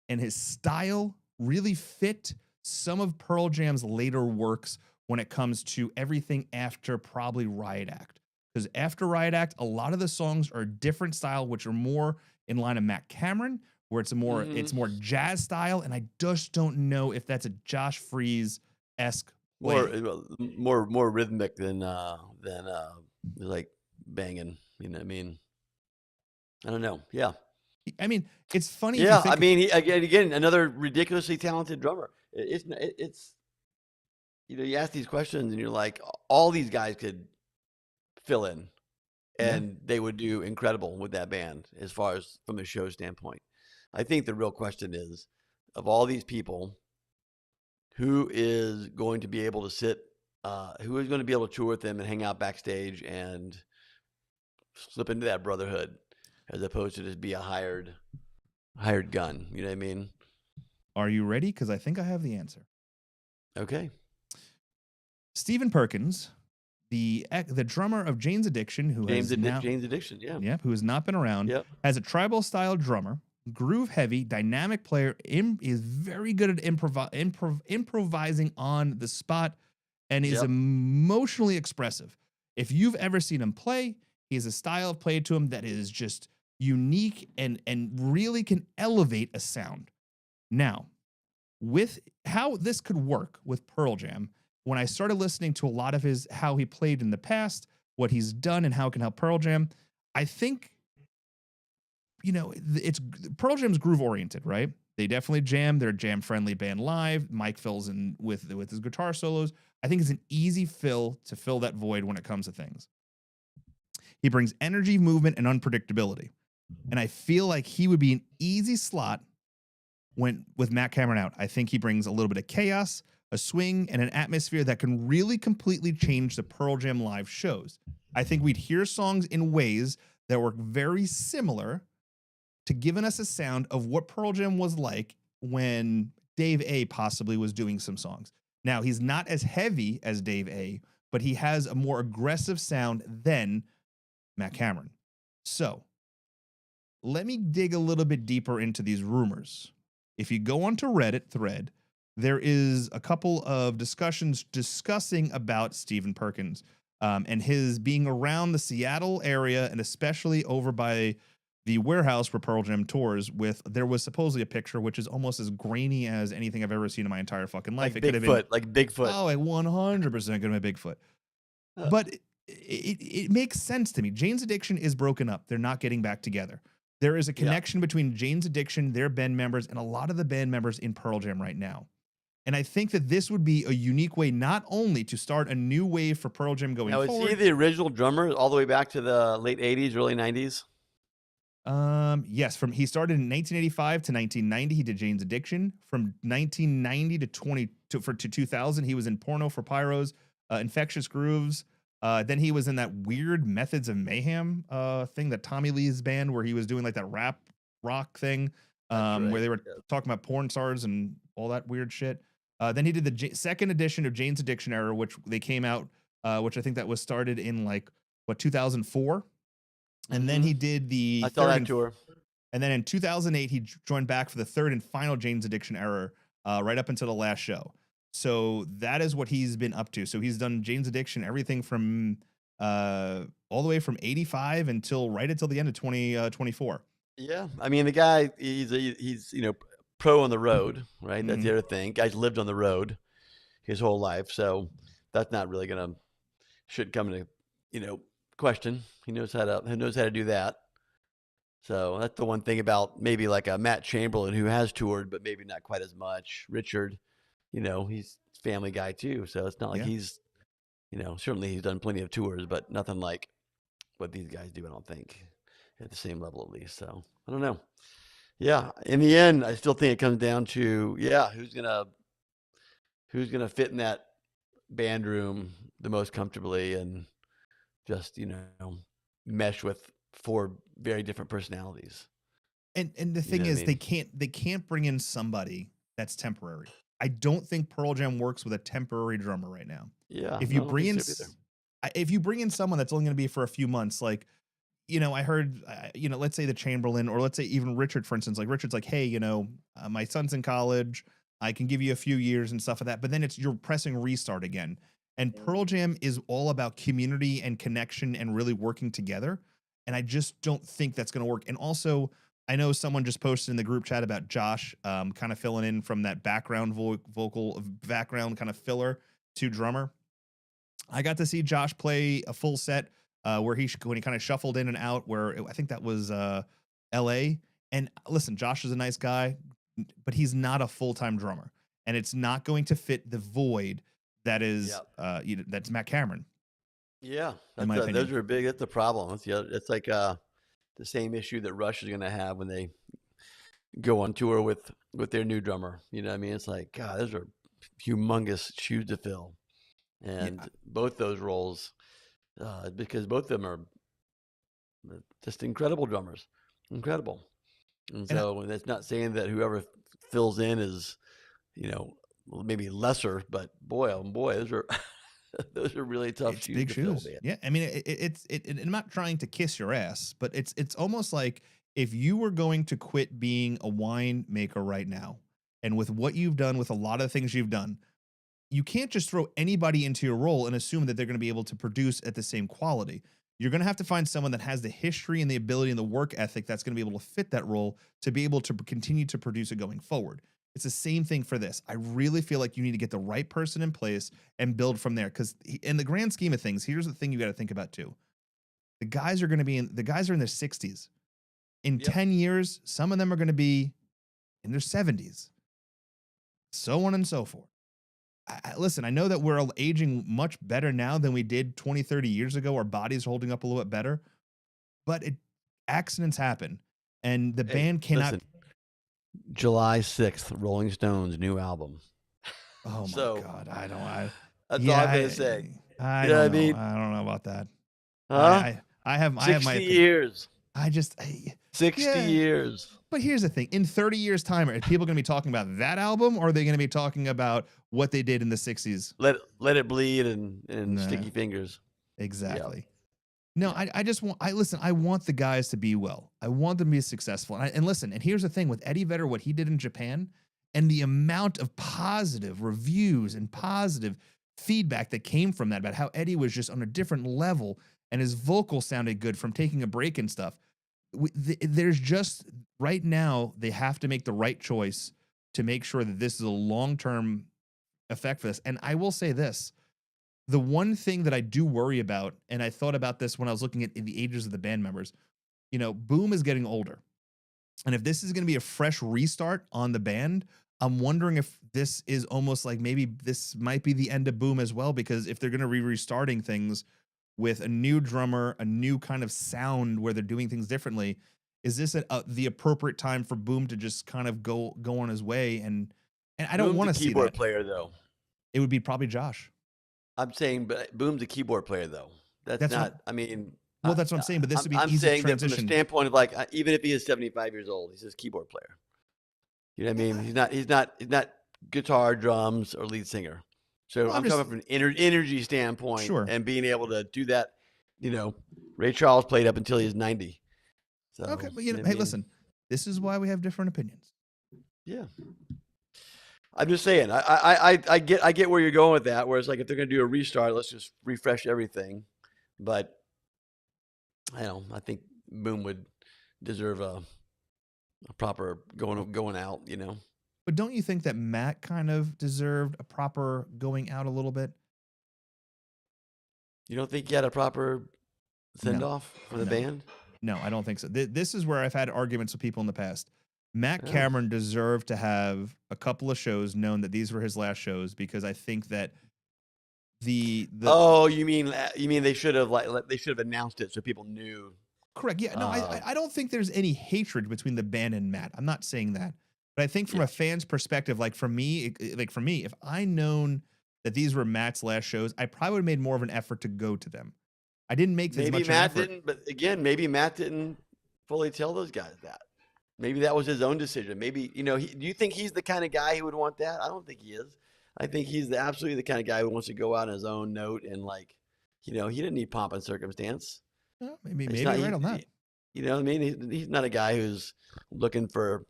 and his style really fit some of Pearl Jam's later works when it comes to everything after probably Riot Act. Because after Riot Act, a lot of the songs are a different style, which are more in line of Matt Cameron, where it's more jazz style, and I just don't know if that's a Josh Freese-esque way. More rhythmic than like banging. You know what I mean? I don't know. Yeah. I mean, it's funny. Yeah. I mean, he, again, another ridiculously talented drummer. It's you ask these questions and you're like, all these guys could fill in, and they would do incredible with that band as far as from a show standpoint. I think the real question is, of all these people, who is going to be able to sit, who is going to be able to tour with them and hang out backstage and slip into that brotherhood, as opposed to just be a hired gun. You know what I mean? Are you ready? Because I think I have the answer. Okay. Stephen Perkins, the drummer of Jane's Addiction, Jane's Addiction, who has not been around, has a tribal style drummer, groove heavy, dynamic player, is very good at improvising on the spot, and is emotionally expressive. If you've ever seen him play, he has a style of play to him that is just unique and really can elevate a sound. Now, with how this could work with Pearl Jam, when I started listening to a lot of how he played in the past, what he's done, and how it can help Pearl Jam, I think, it's Pearl Jam's groove oriented, right? They definitely jam. They're a jam friendly band live. Mike fills in with his guitar solos. I think it's an easy fill to fill that void when it comes to things. He brings energy, movement, and unpredictability. And I feel like he would be an easy slot with Matt Cameron out. I think he brings a little bit of chaos, a swing, and an atmosphere that can really completely change the Pearl Jam live shows. I think we'd hear songs in ways that were very similar to giving us a sound of what Pearl Jam was like when Dave A possibly was doing some songs. Now, he's not as heavy as Dave A, but he has a more aggressive sound than Matt Cameron. So, let me dig a little bit deeper into these rumors. If you go onto Reddit thread, there is a couple of discussions discussing about Stephen Perkins and his being around the Seattle area, and especially over by the warehouse where Pearl Jam tours with. There was supposedly a picture which is almost as grainy as anything I've ever seen in my entire fucking life. Like Bigfoot. Oh, like 100% gonna be Bigfoot. But it makes sense to me. Jane's Addiction is broken up. They're not getting back together. There is a connection between Jane's Addiction, their band members, and a lot of the band members in Pearl Jam right now. And I think that this would be a unique way not only to start a new wave for Pearl Jam going forward. Was he the original drummer all the way back to the late 80s, early 90s? Yes, he started in 1985 to 1990. He did Jane's Addiction. From 1990 to 2000, he was in Porno for Pyros, Infectious Grooves. Then he was in that weird Methods of Mayhem thing, that Tommy Lee's band, where he was doing like that rap rock thing, where they were talking about porn stars and all that weird shit. Then he did the second edition of Jane's Addiction era, which they came out, which I think that was started in 2004. And then he did the I saw that tour. And then in 2008, he joined back for the third and final Jane's Addiction era, right up until the last show. So that is what he's been up to. So he's done Jane's Addiction, everything from all the way from 85 until right until the end of 2024. Yeah, I mean the guy, he's pro on the road, right? That's Mm-hmm. the other thing. Guy's lived on the road his whole life, so that's not really should come into question. He knows how to do that. So that's the one thing about maybe like a Matt Chamberlain who has toured, but maybe not quite as much. Richard, he's a family guy too, so it's not like he's, certainly he's done plenty of tours, but nothing like what these guys do. I don't think at the same level, at least. So I don't know. Yeah, in the end, I still think it comes down to who's gonna fit in that band room the most comfortably and just mesh with 4 very different personalities. And the thing is, they can't bring in somebody that's temporary. I don't think Pearl Jam works with a temporary drummer right now. Yeah, if you bring in someone that's only going to be for a few months, like I heard, let's say the Chamberlain, or let's say even Richard, for instance. Like Richard's like, hey, my son's in college. I can give you a few years and stuff like that. But then you're pressing restart again. And Pearl Jam is all about community and connection and really working together. And I just don't think that's going to work. And also, I know someone just posted in the group chat about Josh kind of filling in from that background background kind of filler to drummer. I got to see Josh play a full set when he kind of shuffled in and out, I think that was LA. And listen, Josh is a nice guy, but he's not a full-time drummer, and it's not going to fit the void that is that's Matt Cameron. Yeah, those are big. That's the problem. It's like the same issue that Rush is going to have when they go on tour with their new drummer. You know what I mean? It's like, God, those are humongous shoes to fill, and both those roles. Because both of them are just incredible drummers, incredible. And so, and that's not saying that whoever fills in is, maybe lesser, but boy, oh boy, those are really tough shoes. Big shoes. Fill, yeah, I mean, I'm not trying to kiss your ass, but it's almost like if you were going to quit being a wine maker right now, and with what you've done, with a lot of the things you've done, you can't just throw anybody into your role and assume that they're going to be able to produce at the same quality. You're going to have to find someone that has the history and the ability and the work ethic that's going to be able to fit that role to be able to continue to produce it going forward. It's the same thing for this. I really feel like you need to get the right person in place and build from there. Because in the grand scheme of things, here's the thing you got to think about too. The guys are in their 60s. In 10 years, some of them are going to be in their 70s. So on and so forth. Listen, I know that we're aging much better now than we did 20, 30 years ago. Our bodies are holding up a little bit better, but accidents happen, and the band cannot. Listen, July 6th, Rolling Stones new album. Oh my God. That's all I'm going to say. I don't know. I don't know about that. Huh? I have 60 years. 60 years. But here's the thing. In 30 years' time, are people going to be talking about that album, or are they going to be talking about what they did in the 60s? Let it bleed and sticky fingers. Exactly. Yep. No, I just want, I want the guys to be well. I want them to be successful. And listen, and here's the thing with Eddie Vedder, what he did in Japan, and the amount of positive reviews and positive feedback that came from that about how Eddie was just on a different level and his vocal sounded good from taking a break and stuff. There's just, right now, they have to make the right choice to make sure that this is a long-term effect for this. And I will say this, the one thing that I do worry about, and I thought about this when I was looking at the ages of the band members, Boom is getting older. And if this is going to be a fresh restart on the band, I'm wondering if this is almost like maybe this might be the end of Boom as well, because if they're going to be restarting things with a new drummer, a new kind of sound where they're doing things differently, is this the appropriate time for Boom to just kind of go on his way? And I don't want to see that. Keyboard player though. It would be probably Josh. I'm saying, but Boom's a keyboard player though. That's not. I mean, well, that's what I'm saying. But this would be I'm easy saying transition. that from the standpoint of like, even if he is 75 years old, he's just a keyboard player. You know what I mean? He's not guitar, drums, or lead singer. So I'm talking from an energy standpoint, sure, and being able to do that. Ray Charles played up until he was 90. So, okay, but hey, listen, this is why we have different opinions. Yeah. I'm just saying, I get where you're going with that. Whereas like if they're gonna do a restart, let's just refresh everything. But I think Boom would deserve a proper going out. But don't you think that Matt kind of deserved a proper going out a little bit? You don't think he had a proper send No, off for the no, band? no. I don't think so. This is where I've had arguments with people in the past. Matt Oh. Cameron deserved to have a couple of shows known that these were his last shows, because I think that oh, you mean they should have announced it so people knew. Correct. Yeah. No, I don't think there's any hatred between the band and Matt. I'm not saying that, but I think from a fan's perspective, like for me, if I known that these were Matt's last shows, I probably would have made more of an effort to go to them. I didn't make as much Matt effort. didn't, but again, maybe Matt didn't fully tell those guys that. Maybe that was his own decision. Maybe, do you think he's the kind of guy who would want that? I don't think he is. I think he's absolutely the kind of guy who wants to go out on his own note and he didn't need pomp and circumstance. Well, maybe you're right on that. You know what I mean? He's not a guy who's looking for,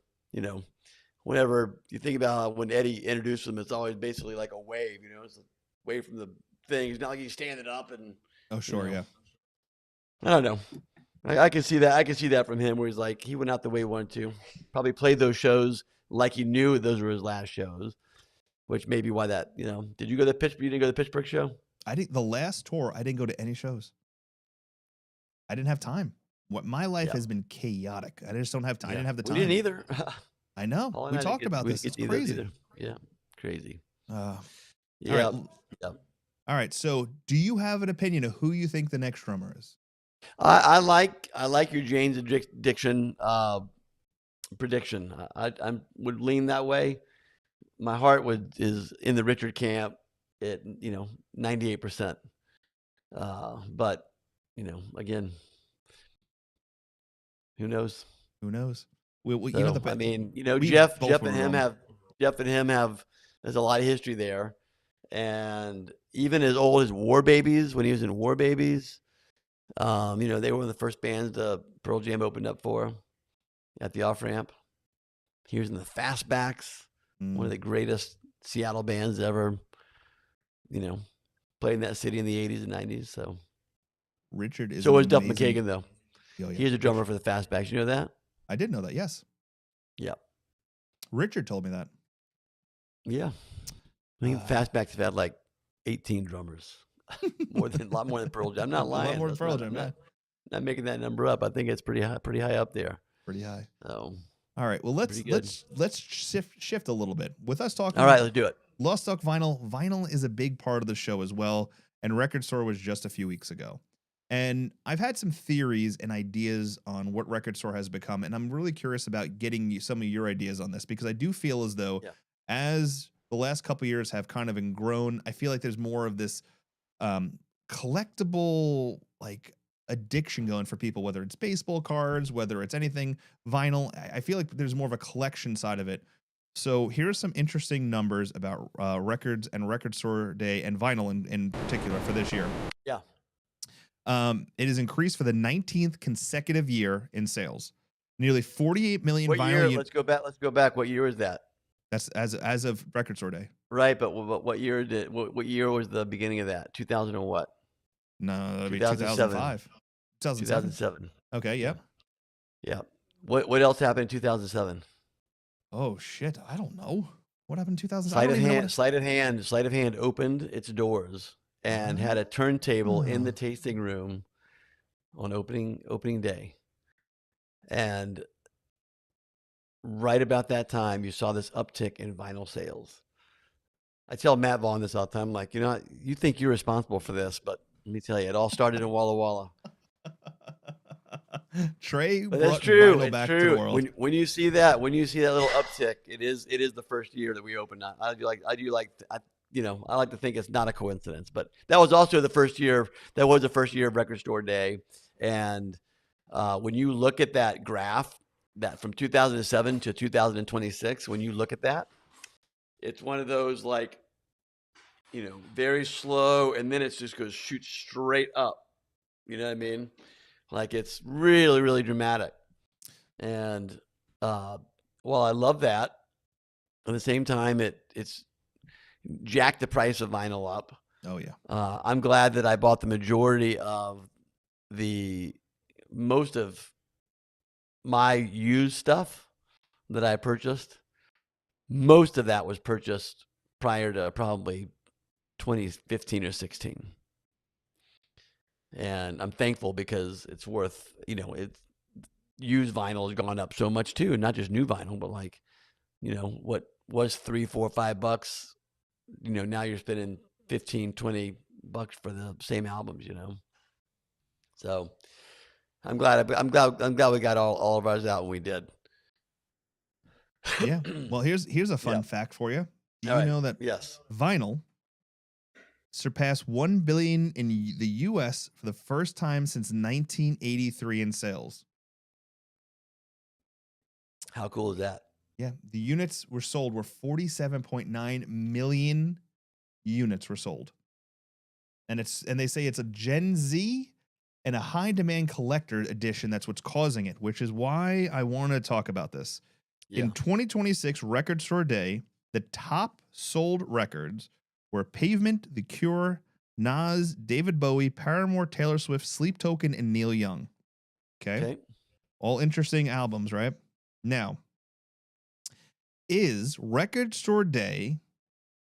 whenever you think about when Eddie introduced him, it's always basically like a wave, it's a wave from the thing. It's not like he's standing up and. Oh, sure. Yeah. I don't know. I can see that. I can see that from him where he's like, he went out the way he wanted to. Probably played those shows like he knew those were his last shows, which may be why that, did you go to the Pittsburgh? You didn't go to the Pittsburgh show? The last tour, I didn't go to any shows. I didn't have time. My life has been chaotic. I just don't have time. I didn't have the time. We didn't either. I know. We talked about this. It's crazy. Either. Yeah. Crazy. Yeah. All right. So do you have an opinion of who you think the next drummer is? I like your Jane's Addiction prediction. I would lean that way. My heart is in the Richard camp at 98%. But again, who knows? Who knows? Jeff and him have there's a lot of history there, and even as old as War Babies, when he was in War Babies. They were one of the first bands Pearl Jam opened up for at the off ramp. He was in the Fastbacks, one of the greatest Seattle bands ever. Played in that city in the 80s and 90s. So Richard is. So was Duff McKagan though. Oh, yeah. He was a drummer for the Fastbacks. You know that? I did know that. Yes. Yeah. Richard told me that. Yeah. I think Fastbacks have had like 18 drummers. A lot more than Pearl Jam. I'm not lying. A lot more than Pearl Jam. Not making that number up. I think it's pretty high up there. Pretty high. So, all right. Well, let's shift a little bit with us talking. All right, let's do it. Lost Duck Vinyl. Vinyl is a big part of the show as well, and Record Store was just a few weeks ago. And I've had some theories and ideas on what Record Store has become, and I'm really curious about getting some of your ideas on this, because I do feel as though as the last couple of years have kind of grown, I feel like there's more of this collectible addiction going for people, whether it's baseball cards, whether it's anything vinyl. I feel like there's more of a collection side of it. So here's some interesting numbers about records and Record Store Day and vinyl in particular for this year. Yeah. It has increased for the 19th consecutive year in sales. Nearly 48 million what vinyl year? Let's go back. What year is that? That's as of Record Store Day. Right, but what year what year was the beginning of that? 2000 and what? No, that'd be 2005. 2007. Okay, yep. Yeah. What else happened in 2007? Oh shit, I don't know. What happened in 2007? Sleight of Hand opened its doors and had a turntable in the tasting room on opening day. And right about that time, you saw this uptick in vinyl sales. I tell Matt Vaughn this all the time, like, you think you're responsible for this, but let me tell you, it all started in Walla Walla. Trey, but that's true. It's back true. To the world. When you see that little uptick, it is the first year that we opened. I like to think it's not a coincidence, but that was also the first year. That was the first year of Record Store Day, and when you look at that graph, that from 2007 to 2026, when you look at that, it's one of those very slow, and then it just shoots straight up. You know what I mean? Like, it's really, really dramatic. And while I love that, At the same time, it's jacked the price of vinyl up. Oh yeah. I'm glad that I bought the majority of most of my used stuff that I purchased. Most of that was purchased prior to probably 2015 or 16. And I'm thankful because it's worth, used vinyl has gone up so much too, not just new vinyl, but like, what was $3, $4, $5, now you're spending 15, 20 bucks for the same albums, So I'm glad we got all of ours out when we did. Yeah. Well, here's a fun fact for you. Do you know that vinyl surpassed 1 billion in the US for the first time since 1983 in sales? How cool is that? Yeah, the units were 47.9 million units were sold. And they say it's a Gen Z and a high demand collector edition that's what's causing it, which is why I want to talk about this. Yeah. In 2026 Record Store Day, the top sold records were Pavement, The Cure, Nas, David Bowie, Paramore, Taylor Swift, Sleep Token, and Neil Young. Okay. All interesting albums, right? Now, is Record Store Day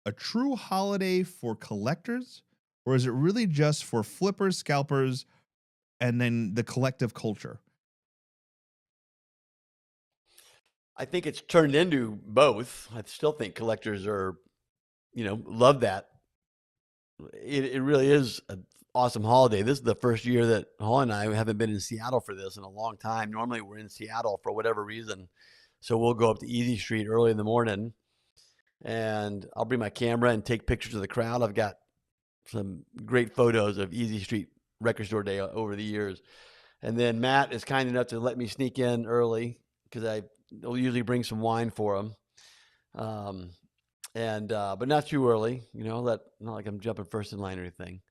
a true holiday for collectors, or is it really just for flippers, scalpers, and then the collective culture? I think it's turned into both. I still think collectors are, love that. It really is an awesome holiday. This is the first year that Hall and I haven't been in Seattle for this in a long time. Normally we're in Seattle for whatever reason. So we'll go up to Easy Street early in the morning, and I'll bring my camera and take pictures of the crowd. I've got some great photos of Easy Street Record Store Day over the years. And then Matt is kind enough to let me sneak in early because I'll usually bring some wine for him. But not too early, not like I'm jumping first in line or anything.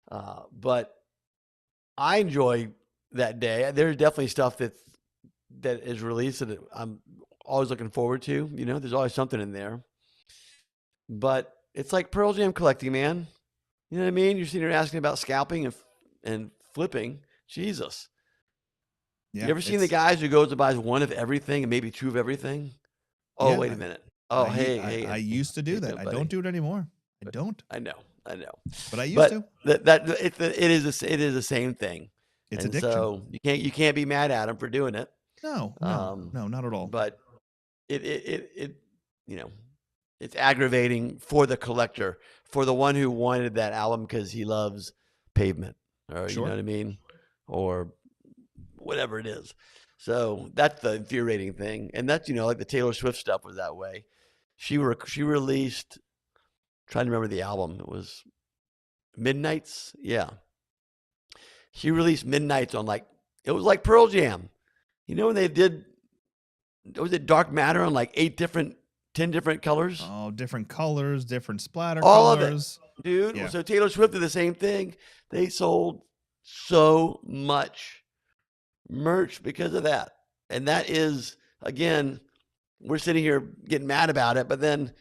But I enjoy that day. There's definitely stuff that is released that I'm always looking forward to. There's always something in there. But it's like Pearl Jam collecting, man. You know what I mean? You're sitting here asking about scalping and flipping. Jesus. Yeah, you ever seen the guys who goes and buys one of everything and maybe two of everything? Oh, yeah, wait a minute. Oh, hey. I used to do that. I don't do it anymore. I don't. I know. But I used to. It is the same thing. It's addiction. So you can't be mad at them for doing it. No, not at all. But it's aggravating for the collector, for the one who wanted that album because he loves Pavement, or you know what I mean, or whatever it is. So that's the infuriating thing, and that's like the Taylor Swift stuff was that way. She released, trying to remember the album. It was Midnights. Yeah, she released Midnights on it was like Pearl Jam. When they did, was it Dark Matter on 10 different colors? Oh, different colors, different splatter all colors. Of it, dude. Yeah. So Taylor Swift did the same thing. They sold so much merch because of that. And that is, again, we're sitting here getting mad about it, but then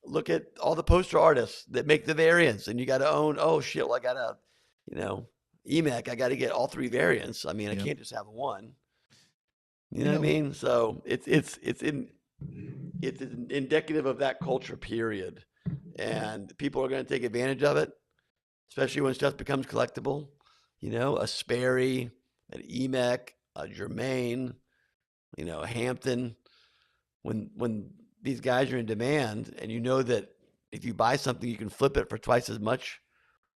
look at all the poster artists that make the variants, and you got to own, oh shit, well, I got to, EMEC, I got to get all three variants. I mean, I can't just have one. You know what I mean? So it's indicative of that culture, period. And people are going to take advantage of it, especially when stuff becomes collectible. A Sperry, an EMEC, a Germain, a Hampton. When these guys are in demand, and that if you buy something, you can flip it for twice as much,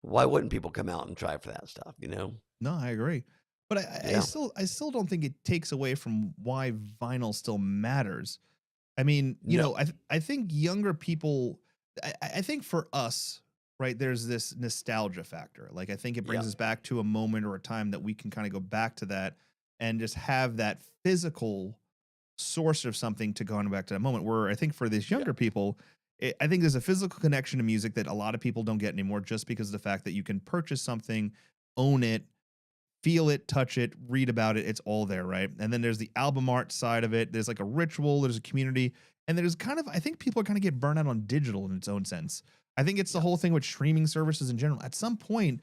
why wouldn't people come out and try for that stuff? No, I agree. But I still don't think it takes away from why vinyl still matters. I mean, I think younger people, I think for us, right, there's this nostalgia factor. I think it brings us back to a moment or a time that we can kind of go back to that and just have that physical source of something to going back to that moment. Where I think for these younger people, I think there's a physical connection to music that a lot of people don't get anymore, just because of the fact that you can purchase something, own it, feel it, touch it, read about it. It's all there, right? And then there's the album art side of it. There's a ritual, there's a community. And there's kind of, I think people are kind of get burned out on digital in its own sense. I think it's the whole thing with streaming services in general. At some point,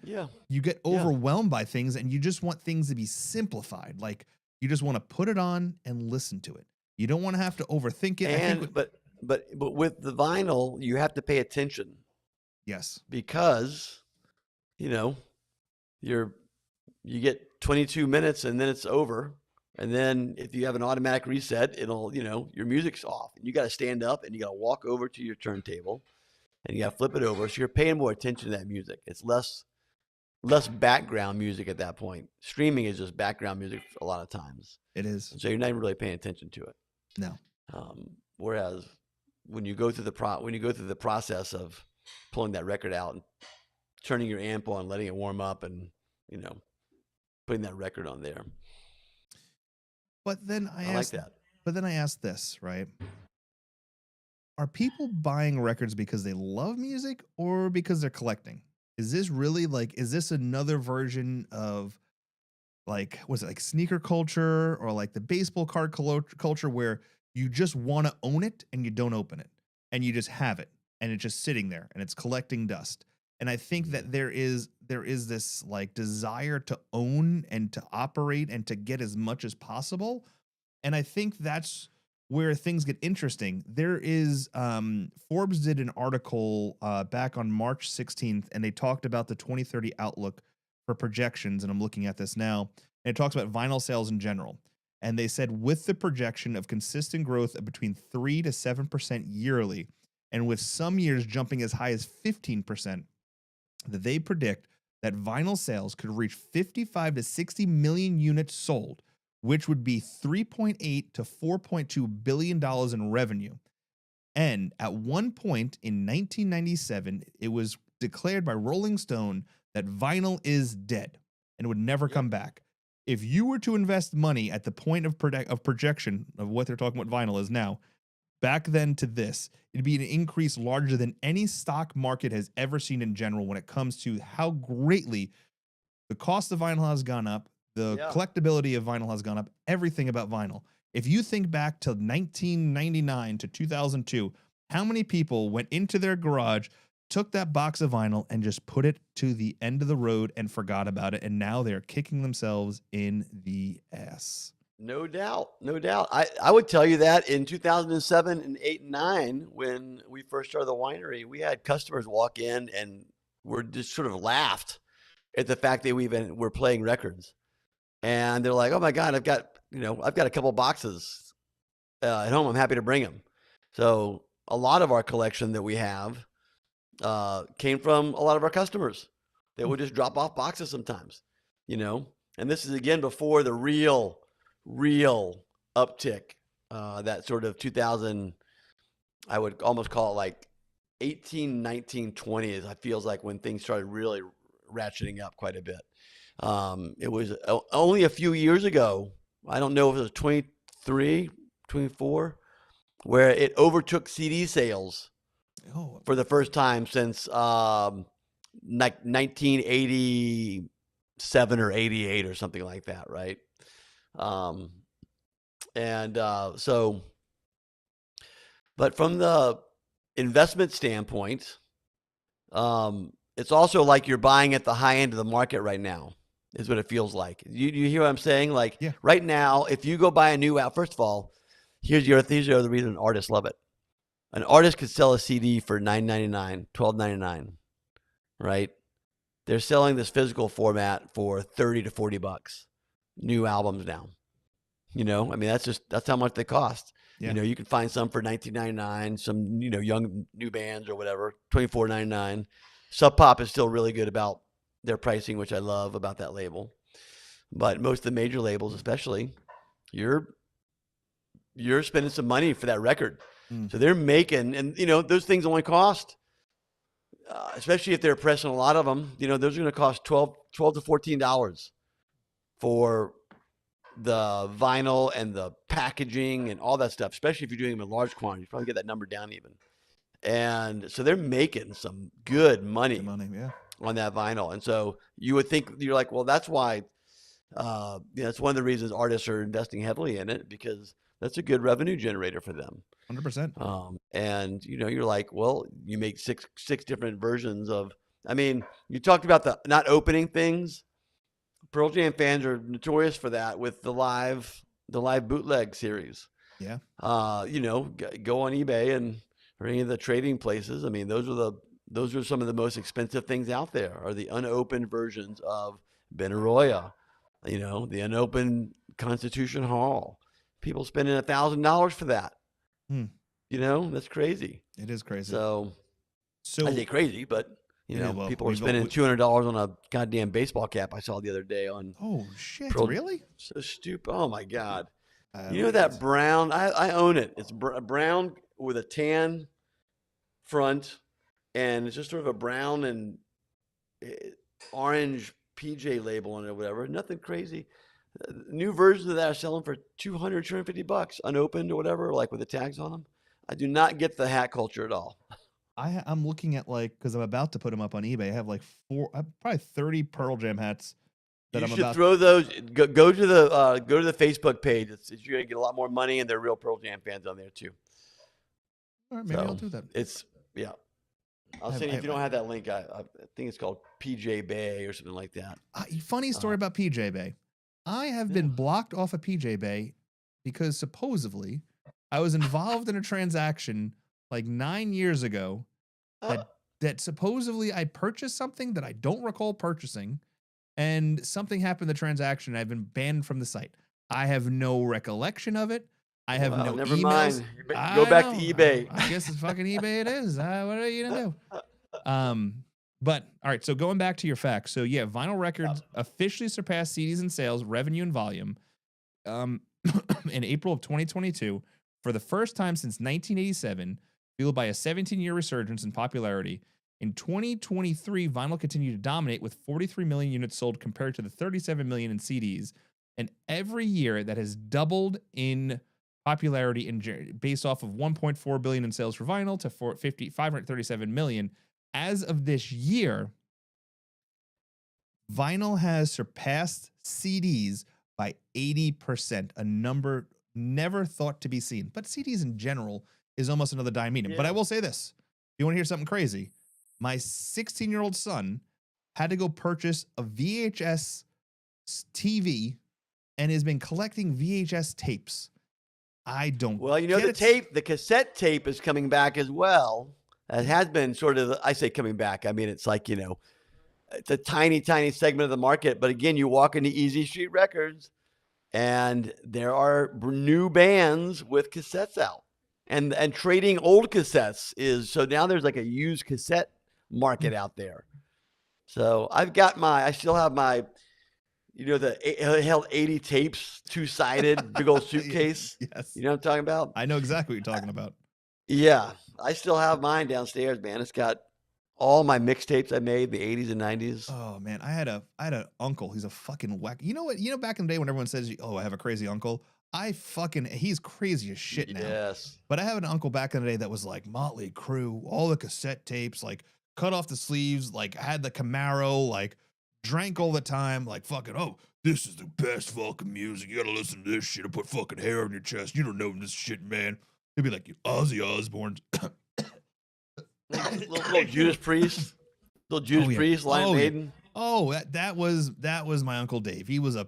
you get overwhelmed by things and you just want things to be simplified. Like you just want to put it on and listen to it. You don't want to have to overthink it. And but with the vinyl, you have to pay attention. Yes. Because, you know, you get 22 minutes and then it's over. And then if you have an automatic reset, it'll, you know, your music's off. And you got to stand up and you got to walk over to your turntable and you got to flip it over. So you're paying more attention to that music. It's less background music at that point. Streaming is just background music a lot of times. It is. So you're not even really paying attention to it. No. Whereas when you go through the process of pulling that record out and turning your amp on, letting it warm up, and you know, putting that record on there. But then I like that. But then I asked this, right? Are people buying records because they love music or because they're collecting? Is this really is this another version of was it like sneaker culture or like the baseball card culture where you just want to own it and you don't open it and you just have it and it's just sitting there and it's collecting dust? And I think that there is this desire to own and to operate and to get as much as possible. And I think that's where things get interesting. There is Forbes did an article back on March 16th, and they talked about the 2030 outlook for projections. And I'm looking at this now, and it talks about vinyl sales in general. And they said with the projection of consistent growth of between 3 to 7% yearly, and with some years jumping as high as 15%, that they predict that vinyl sales could reach 55 to 60 million units sold, which would be $3.8 to $4.2 billion in revenue. And at one point in 1997, it was declared by Rolling Stone that vinyl is dead and would never come back. If you were to invest money at the point of projection of what they're talking about vinyl is now, back then to this, it'd be an increase larger than any stock market has ever seen in general when it comes to how greatly the cost of vinyl has gone up, the collectability of vinyl has gone up, everything about vinyl. If you think back to 1999 to 2002, how many people went into their garage, took that box of vinyl and just put it to the end of the road and forgot about it, and now they're kicking themselves in the ass. No doubt. I would tell you that in 2007 and 8 and 9, when we first started the winery, we had customers walk in and were just sort of laughed at the fact that we're playing records. And they're like, oh my God, I've got a couple boxes at home. I'm happy to bring them. So a lot of our collection that we have came from a lot of our customers that would just drop off boxes sometimes, and this is again before the real uptick, that sort of 2000, I would almost call it like 18, 19, 20 I feels like when things started really ratcheting up quite a bit. It was only a few years ago, I don't know if it was 23, 24, where it overtook CD sales for the first time since 1987 or 88 or something like that, right? But from the investment standpoint, it's also like you're buying at the high end of the market right now, is what it feels like. You hear what I'm saying? Right now, if you go buy a new album, first of all, these are the reason artists love it. An artist could sell a CD for $9.99, $12.99, right? They're selling this physical format for $30 to $40. New albums now. That's how much they cost. Yeah. You can find some for $19.99, some young new bands or whatever, $24.99. Sub Pop is still really good about their pricing, which I love about that label. But most of the major labels, especially, you're spending some money for that record. So they're making, and those things only cost, especially if they're pressing a lot of them, those are going to cost $12 to $14 for the vinyl and the packaging and all that stuff, especially if you're doing them in large quantities. You probably get that number down even. And so they're making some good money on that vinyl. And so you would think, you're like, well, that's why, it's one of the reasons artists are investing heavily in it, because that's a good revenue generator for them. 100%. And you're like, well, you make six different versions of. I mean, you talked about the not opening things. Pearl Jam fans are notorious for that with the live bootleg series. Yeah. Go on eBay or any of the trading places. I mean, those are some of the most expensive things out there, are the unopened versions of Benaroya, the unopened Constitution Hall. People spending $1,000 for that. That's crazy. It is crazy. So I say crazy, but people are spending $200 on a goddamn baseball cap I saw the other day on. Oh shit! Really? So stupid. Oh my god. That brown? I own it. It's brown with a tan front, and it's just sort of a brown and orange PJ label on it or whatever. Nothing crazy. New versions of that are selling for $250, unopened or whatever, like with the tags on them. I do not get the hat culture at all. I'm looking at because I'm about to put them up on eBay. I have probably 30 Pearl Jam hats. You should throw those. Go to the Facebook page. You're gonna get a lot more money, and they're real Pearl Jam fans on there too. All right, maybe I'll do that. I'll send you if you don't have that link. I think it's called PJ Bay or something like that. Funny story about PJ Bay. I have been blocked off of PJ Bay because supposedly I was involved in a transaction like 9 years ago that supposedly I purchased something that I don't recall purchasing, and something happened in the transaction. I've been banned from the site. I have no recollection of it. I have no never emails. Mind. Go back to eBay. I guess it's fucking eBay it is. What are you going to do? But all right, so going back to your facts. So yeah, vinyl records officially surpassed CDs in sales, revenue, and volume in April of 2022 for the first time since 1987, fueled by a 17-year resurgence in popularity. In 2023, vinyl continued to dominate with 43 million units sold compared to the 37 million in CDs. And every year that has doubled in popularity based off of 1.4 billion in sales for vinyl to 537 million. As of this year, vinyl has surpassed CDs by 80%, a number never thought to be seen. But CDs in general is almost another dime medium. Yeah. But I will say this. You want to hear something crazy? My 16-year-old son had to go purchase a VHS TV and has been collecting VHS tapes. I don't. Well, the cassette tape is coming back as well. It has been sort of, I say coming back. I mean, it's like, it's a tiny, tiny segment of the market. But again, you walk into Easy Street Records and there are new bands with cassettes out. And trading old cassettes so now there's like a used cassette market out there. So I still have my, it held 80 tapes, 2-sided, big old suitcase. Yes. You know what I'm talking about? I know exactly what you're talking about. Yeah. I still have mine downstairs, man. It's got all my mixtapes I made, the 80s and 90s. Oh man, I had an uncle. He's a fucking whack. You know what? Back in the day when everyone says, "Oh, I have a crazy uncle," he's crazy as shit now. Yes. But I have an uncle back in the day that was like Motley Crue, all the cassette tapes, like cut off the sleeves, like had the Camaro, like drank all the time, like fucking, oh, this is the best fucking music. You gotta listen to this shit and put fucking hair on your chest. You don't know this shit, man. He'd be like, Ozzy Osbourne. little Judas Priest. Priest, Lion Maiden. Oh, that was my Uncle Dave. He was a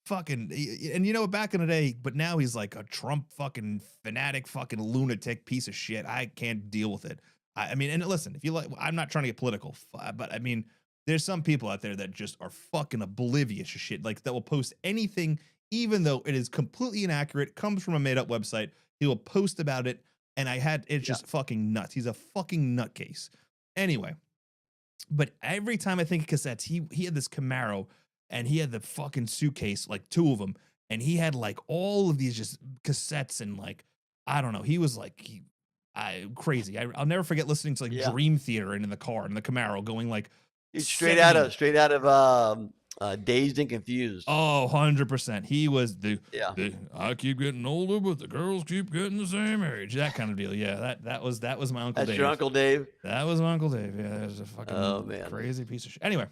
fucking, and back in the day, but now he's like a Trump fucking fanatic, fucking lunatic piece of shit. I can't deal with it. I mean, and listen, if you like, I'm not trying to get political, but I mean, there's some people out there that just are fucking oblivious to shit, like that will post anything, even though it is completely inaccurate, comes from a made up website. He will post about it. And it's just fucking nuts. He's a fucking nutcase. Anyway, but every time I think of cassettes, he had this Camaro and he had the fucking suitcase, like 2 of them. And he had like all of these just cassettes and like, I don't know. He was like, crazy. I'll never forget listening to like Dream Theater in the car in the Camaro going like. Straight out of Dazed and Confused. Oh, 100%. He was I keep getting older, but the girls keep getting the same age. That kind of deal. Yeah, that was my Uncle Dave. That's your Uncle Dave? That was my Uncle Dave. Yeah, that was a fucking crazy piece of shit. Anyway.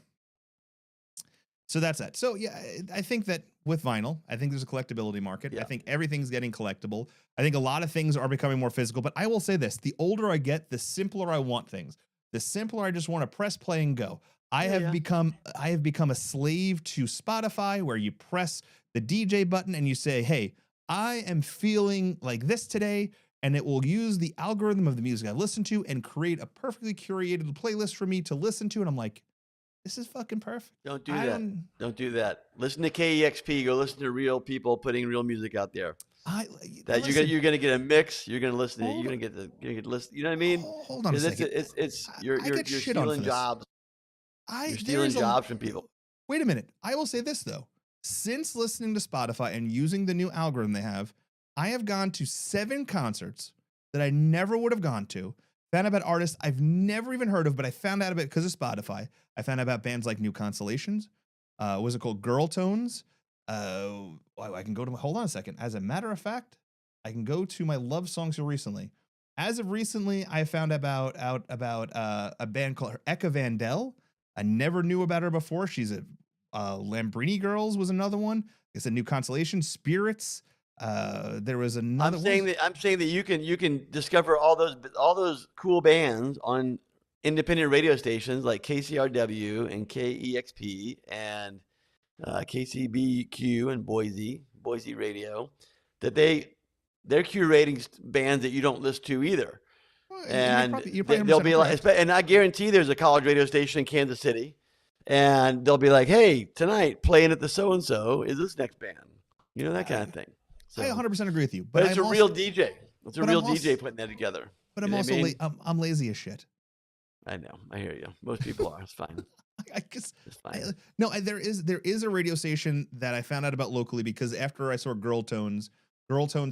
So that's that. So yeah, I think that with vinyl, I think there's a collectability market. Yeah. I think everything's getting collectible. I think a lot of things are becoming more physical, but I will say this, the older I get, the simpler I want things. The simpler I just want to press play and go. I have become a slave to Spotify, where you press the DJ button and you say, "Hey, I am feeling like this today," and it will use the algorithm of the music I listen to and create a perfectly curated playlist for me to listen to. And I'm like, this is fucking perfect. Don't do that. Don't do that. Listen to KEXP. Go listen to real people putting real music out there. You're gonna get a mix. You're gonna listen to it. You're gonna get listen. You know what I mean? Hold on a second. You're stealing jobs. You're stealing jobs from people. Wait a minute. I will say this though. Since listening to Spotify and using the new algorithm they have, I have gone to 7 concerts that I never would have gone to. Found out about artists I've never even heard of, but I found out about it because of Spotify. I found out about bands like New Constellations. Was it called Girl Tones? I can go to hold on a second. As a matter of fact, I can go to my love songs here recently. As of recently, I found about a band called Eka Vandel. I never knew about her before. She's a Lambrini Girls was another one. It's a New Constellation. Spirits. There was another. I'm saying that you can discover all those cool bands on independent radio stations like KCRW and KEXP and KCBQ and Boise Radio, that they're curating bands that you don't listen to either. Well, and they'll be like, and I guarantee there's a college radio station in Kansas City, and they'll be like, "Hey, tonight playing at the so and so is this next band," you know, that kind of thing. So, I 100% agree with you, but it's a real DJ. It's a real DJ putting that together. But I'm also I'm lazy as shit. I know. I hear you. Most people are. It's fine. I guess it's fine. There is a radio station that I found out about locally because after I saw Girl Tones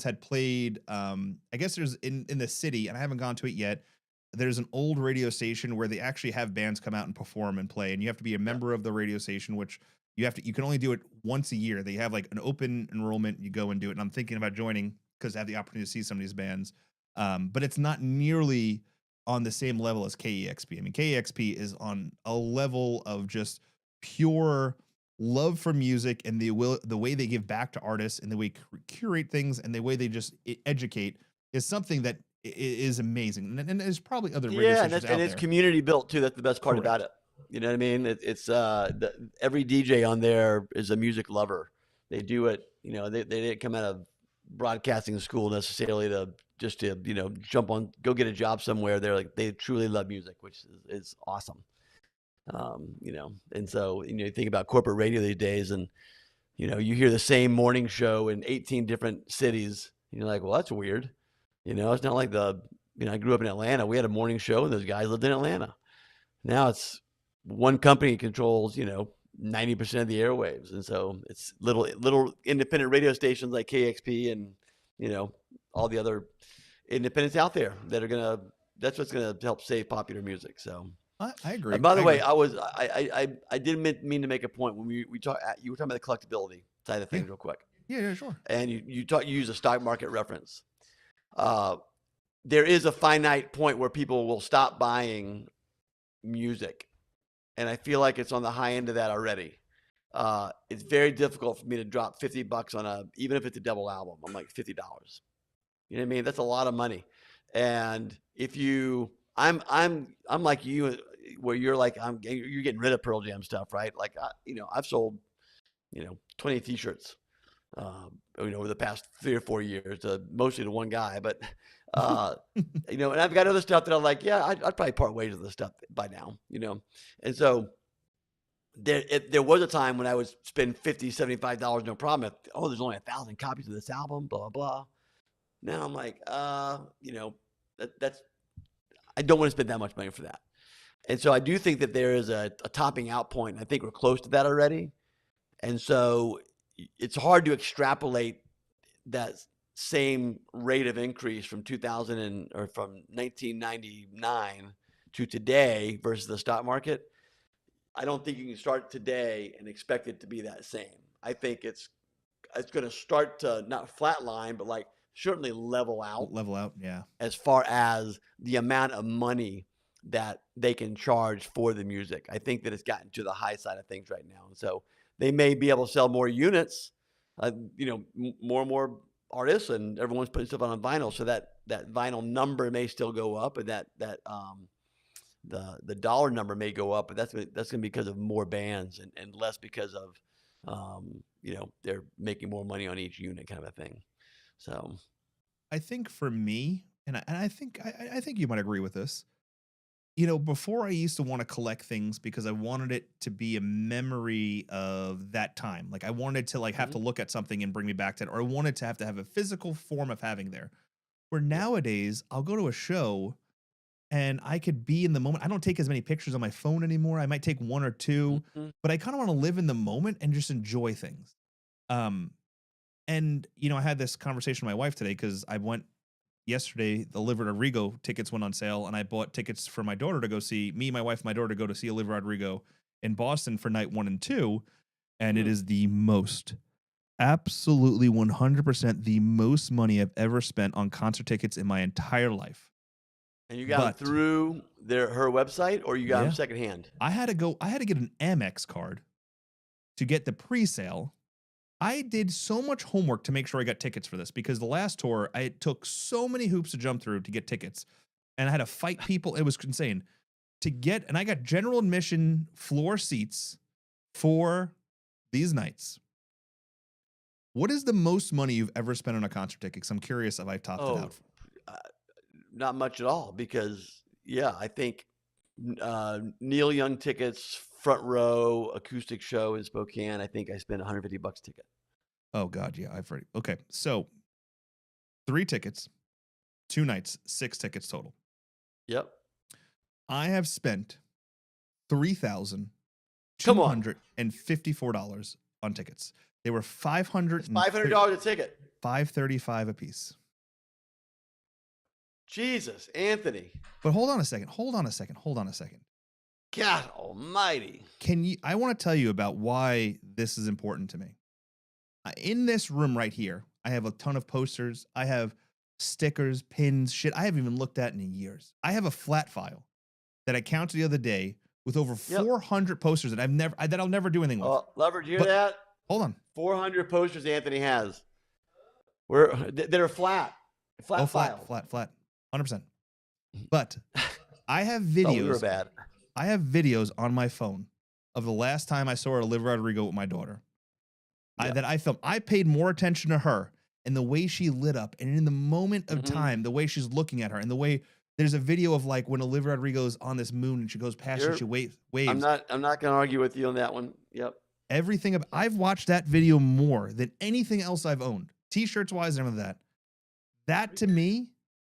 had played. I guess there's in the city, and I haven't gone to it yet. There's an old radio station where they actually have bands come out and perform and play, and you have to be a member of the radio station, which you can only do it once a year. They have like an open enrollment. You go and do it. And I'm thinking about joining because I have the opportunity to see some of these bands. But it's not nearly on the same level as KEXP. I mean, KEXP is on a level of just pure love for music and the way they give back to artists and the way curate things and the way they just educate is something that is amazing. And there's probably other radio stations out there. And it's community built too. That's the best part about it. You know what I mean? It's every DJ on there is a music lover. They do it. You know, they didn't come out of broadcasting school necessarily to jump on, go get a job somewhere. They truly love music, which is awesome. And so, you think about corporate radio these days and, you hear the same morning show in 18 different cities. And you're like, well, that's weird. It's not like I grew up in Atlanta. We had a morning show and those guys lived in Atlanta. Now it's one company controls, 90% of the airwaves. And so it's little independent radio stations like KXP and, all the other independents out there that that's what's going to help save popular music. So I agree. And by the way, I didn't mean to make a point when you were talking about the collectability side of things real quick. Yeah, sure. And you use a stock market reference. There is a finite point where people will stop buying music. And I feel like it's on the high end of that already. It's very difficult for me to drop $50 on even if it's a double album. I'm like $50. You know what I mean? That's a lot of money. And if I'm like you, where you're like, you're getting rid of Pearl Jam stuff, right? Like, I've sold, 20 T-shirts, over the past 3 or 4 years, mostly to one guy, but, and I've got other stuff that I'm like, yeah, I'd probably part ways with this stuff by now, And so there was a time when I would spend $50, $75, no problem. There's only 1,000 copies of this album, blah, blah, blah. Now I'm like, that's I don't want to spend that much money for that. And so I do think that there is a topping out point. I think we're close to that already. And so it's hard to extrapolate that same rate of increase from 2000 or from 1999 to today versus the stock market. I don't think you can start today and expect it to be that same. I think it's going to start to not flatline, but like certainly level out, yeah, as far as the amount of money that they can charge for the music. I think that it's gotten to the high side of things right now. And so they may be able to sell more units. More and more artists and everyone's putting stuff on vinyl, so that vinyl number may still go up, and the dollar number may go up, but that's going to be because of more bands and less because of they're making more money on each unit, kind of a thing. So I think for me, and I think you might agree with this. Before I used to want to collect things because I wanted it to be a memory of that time. Like I wanted to have to look at something and bring me back to it, or I wanted to have a physical form of having there. Where nowadays I'll go to a show and I could be in the moment. I don't take as many pictures on my phone anymore. I might take one or two, but I kind of want to live in the moment and just enjoy things. And I had this conversation with my wife today because I went yesterday. The Olivia Rodrigo tickets went on sale, and I bought tickets for my daughter to go see my wife, my daughter to go to see Olivia Rodrigo in Boston for night 1 and 2. And it is the most, absolutely 100% the most money I've ever spent on concert tickets in my entire life. And you got them through her website, or you got them secondhand? I had to get an Amex card to get the pre-sale. I did so much homework to make sure I got tickets for this because the last tour, I took so many hoops to jump through to get tickets, and I had to fight people. It was insane and I got general admission floor seats for these nights. What is the most money you've ever spent on a concert ticket? Because I'm curious if I've topped it out. Not much at all, because I think Neil Young tickets, front row acoustic show in Spokane, I think I spent $150 a ticket. Oh God, yeah, I've heard. Okay, so 3 tickets, 2 nights, 6 tickets total. Yep. I have spent $3,254 on tickets. They were $500 a ticket. $535 a piece. Jesus, Anthony. But hold on a second. God almighty. I want to tell you about why this is important to me. In this room right here, I have a ton of posters. I have stickers, pins, shit I haven't even looked at in years. I have a flat file that I counted the other day with over 400 posters that I'll never do anything with. Lever, do you hear that? Hold on. 400 posters Anthony has. That are flat. Flat file. Flat. 100%. But I have videos. We were bad. I have videos on my phone of the last time I saw Olivia Rodrigo with my daughter. That I filmed. I paid more attention to her and the way she lit up, and in the moment of time, the way she's looking at her, and the way there's a video of when Olivia Rodrigo's on this moon and she goes past and she waves. I'm not going to argue with you on that one. Yep. I've watched that video more than anything else I've owned, T-shirts wise and everything like that. That to me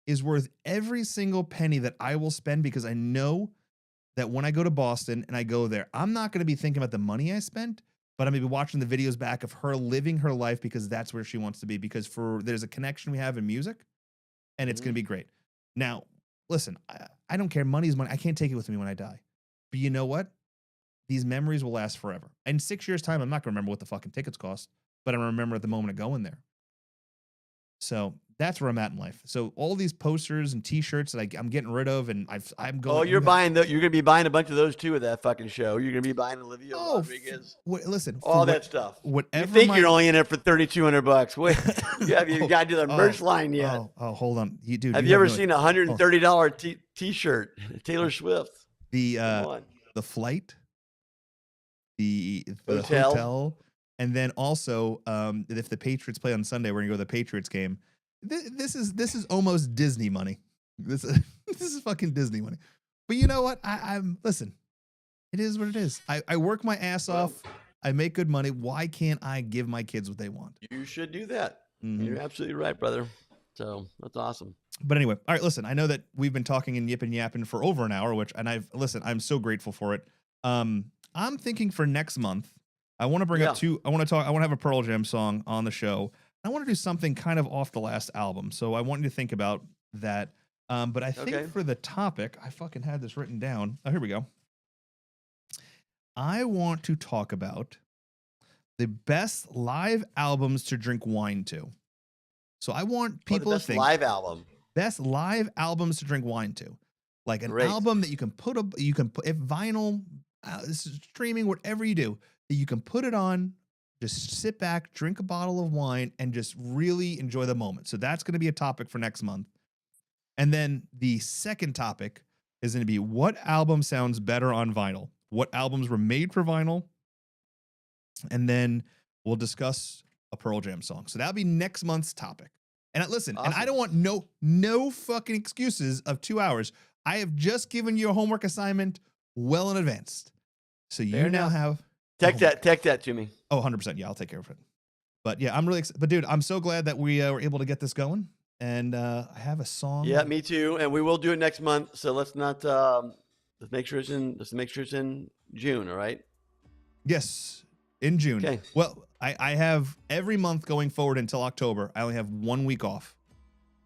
is worth every single penny that I will spend, because I know that when I go to Boston and I go there, I'm not going to be thinking about the money I spent, but I'm going to be watching the videos back of her living her life, because that's where she wants to be, because there's a connection we have in music, and it's going to be great. Now, listen, I don't care. Money is money. I can't take it with me when I die. But you know what? These memories will last forever. In 6 years' time, I'm not going to remember what the fucking tickets cost, but I remember at the moment of going there. So that's where I'm at in life. So all these posters and T-shirts that I'm getting rid of, and I'm going. Oh, you're going to be buying a bunch of those too at that fucking show. You're going to be buying Olivia Rodriguez. Listen, all that stuff. Whatever. You think you're only in it for $3,200? Wait, you got to do the merch line yet? Hold on, Have you ever seen a $130 T-shirt? Taylor Swift. The flight, the hotel. And then also, if the Patriots play on Sunday, we're gonna go to the Patriots game. This is almost Disney money. This is fucking Disney money. But you know what? I'm listen. It is what it is. I work my ass off. I make good money. Why can't I give my kids what they want? You should do that. You're absolutely right, brother. So that's awesome. But anyway, all right. Listen, I know that we've been talking and yapping for over an hour, I'm so grateful for it. I'm thinking for next month, I want to bring up I want to have a Pearl Jam song on the show. I want to do something kind of off the last album. So I want you to think about that. But I think for the topic, I fucking had this written down. Oh, here we go. I want to talk about the best live albums to drink wine to. So I want people to think best live albums to drink wine to, like an album that you can put if vinyl streaming, whatever you do, that you can put it on, just sit back, drink a bottle of wine, and just really enjoy the moment. So that's going to be a topic for next month. And then the second topic is going to be what album sounds better on vinyl? What albums were made for vinyl? And then we'll discuss a Pearl Jam song. So that'll be next month's topic. And listen, awesome. And I don't want no fucking excuses of 2 hours. I have just given you a homework assignment well in advance. So you now have text that to me. Oh, 100%. Yeah, I'll take care of it. But yeah, I'm really excited. But dude, I'm so glad that we were able to get this going. And I have a song. Yeah, me too. And we will do it next month. So let's not let's make sure it's in June, all right? Yes, in June. Okay. Well, I have every month going forward until October. I only have 1 week off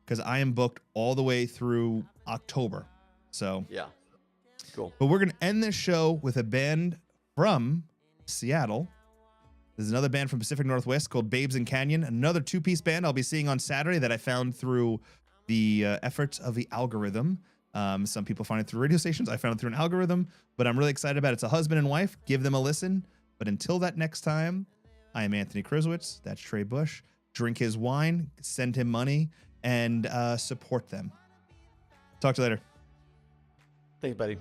because I am booked all the way through October. So yeah. Cool. But we're gonna end this show with a band from Seattle. There's another band from Pacific Northwest called Babes in Canyon, another 2-piece band I'll be seeing on Saturday that I found through the efforts of the algorithm. Some people find it through radio stations. I found it through an algorithm, but I'm really excited about it. It's a husband and wife. Give them a listen. But until that next time, I am Anthony Kriswitz. That's Trey Bush. Drink his wine, send him money, and support them. Talk to you later. Thanks, buddy.